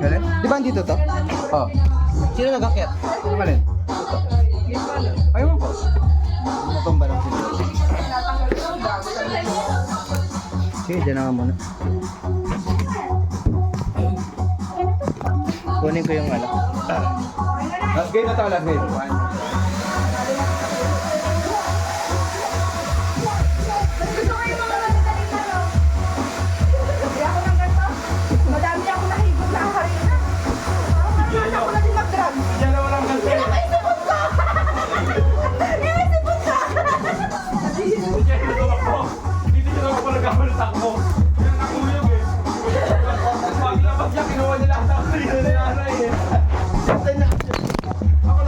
Galing? Di ba andito to? Oh. Sino nag-akyat? Ang alin? Ayaw mo po. Natumba lang sila. Sige, dyan na nga muna. Kunin ko yung ano. Last game na to, last game. Gusto ko yung mga madadaling tanong. Hindi ako ng ganito. Madami ako nahigot na harina. Parang nasa ako na din mag-drug. Yan na walang ganti. Inaisipon ko! Inaisipon ko! Kaya tumakbo. Hindi siya tumakbo nagkakalutak mo. Yan ang nakuyog eh. Paglabas niya, kinuha niya lahat ng kanina ni nanay.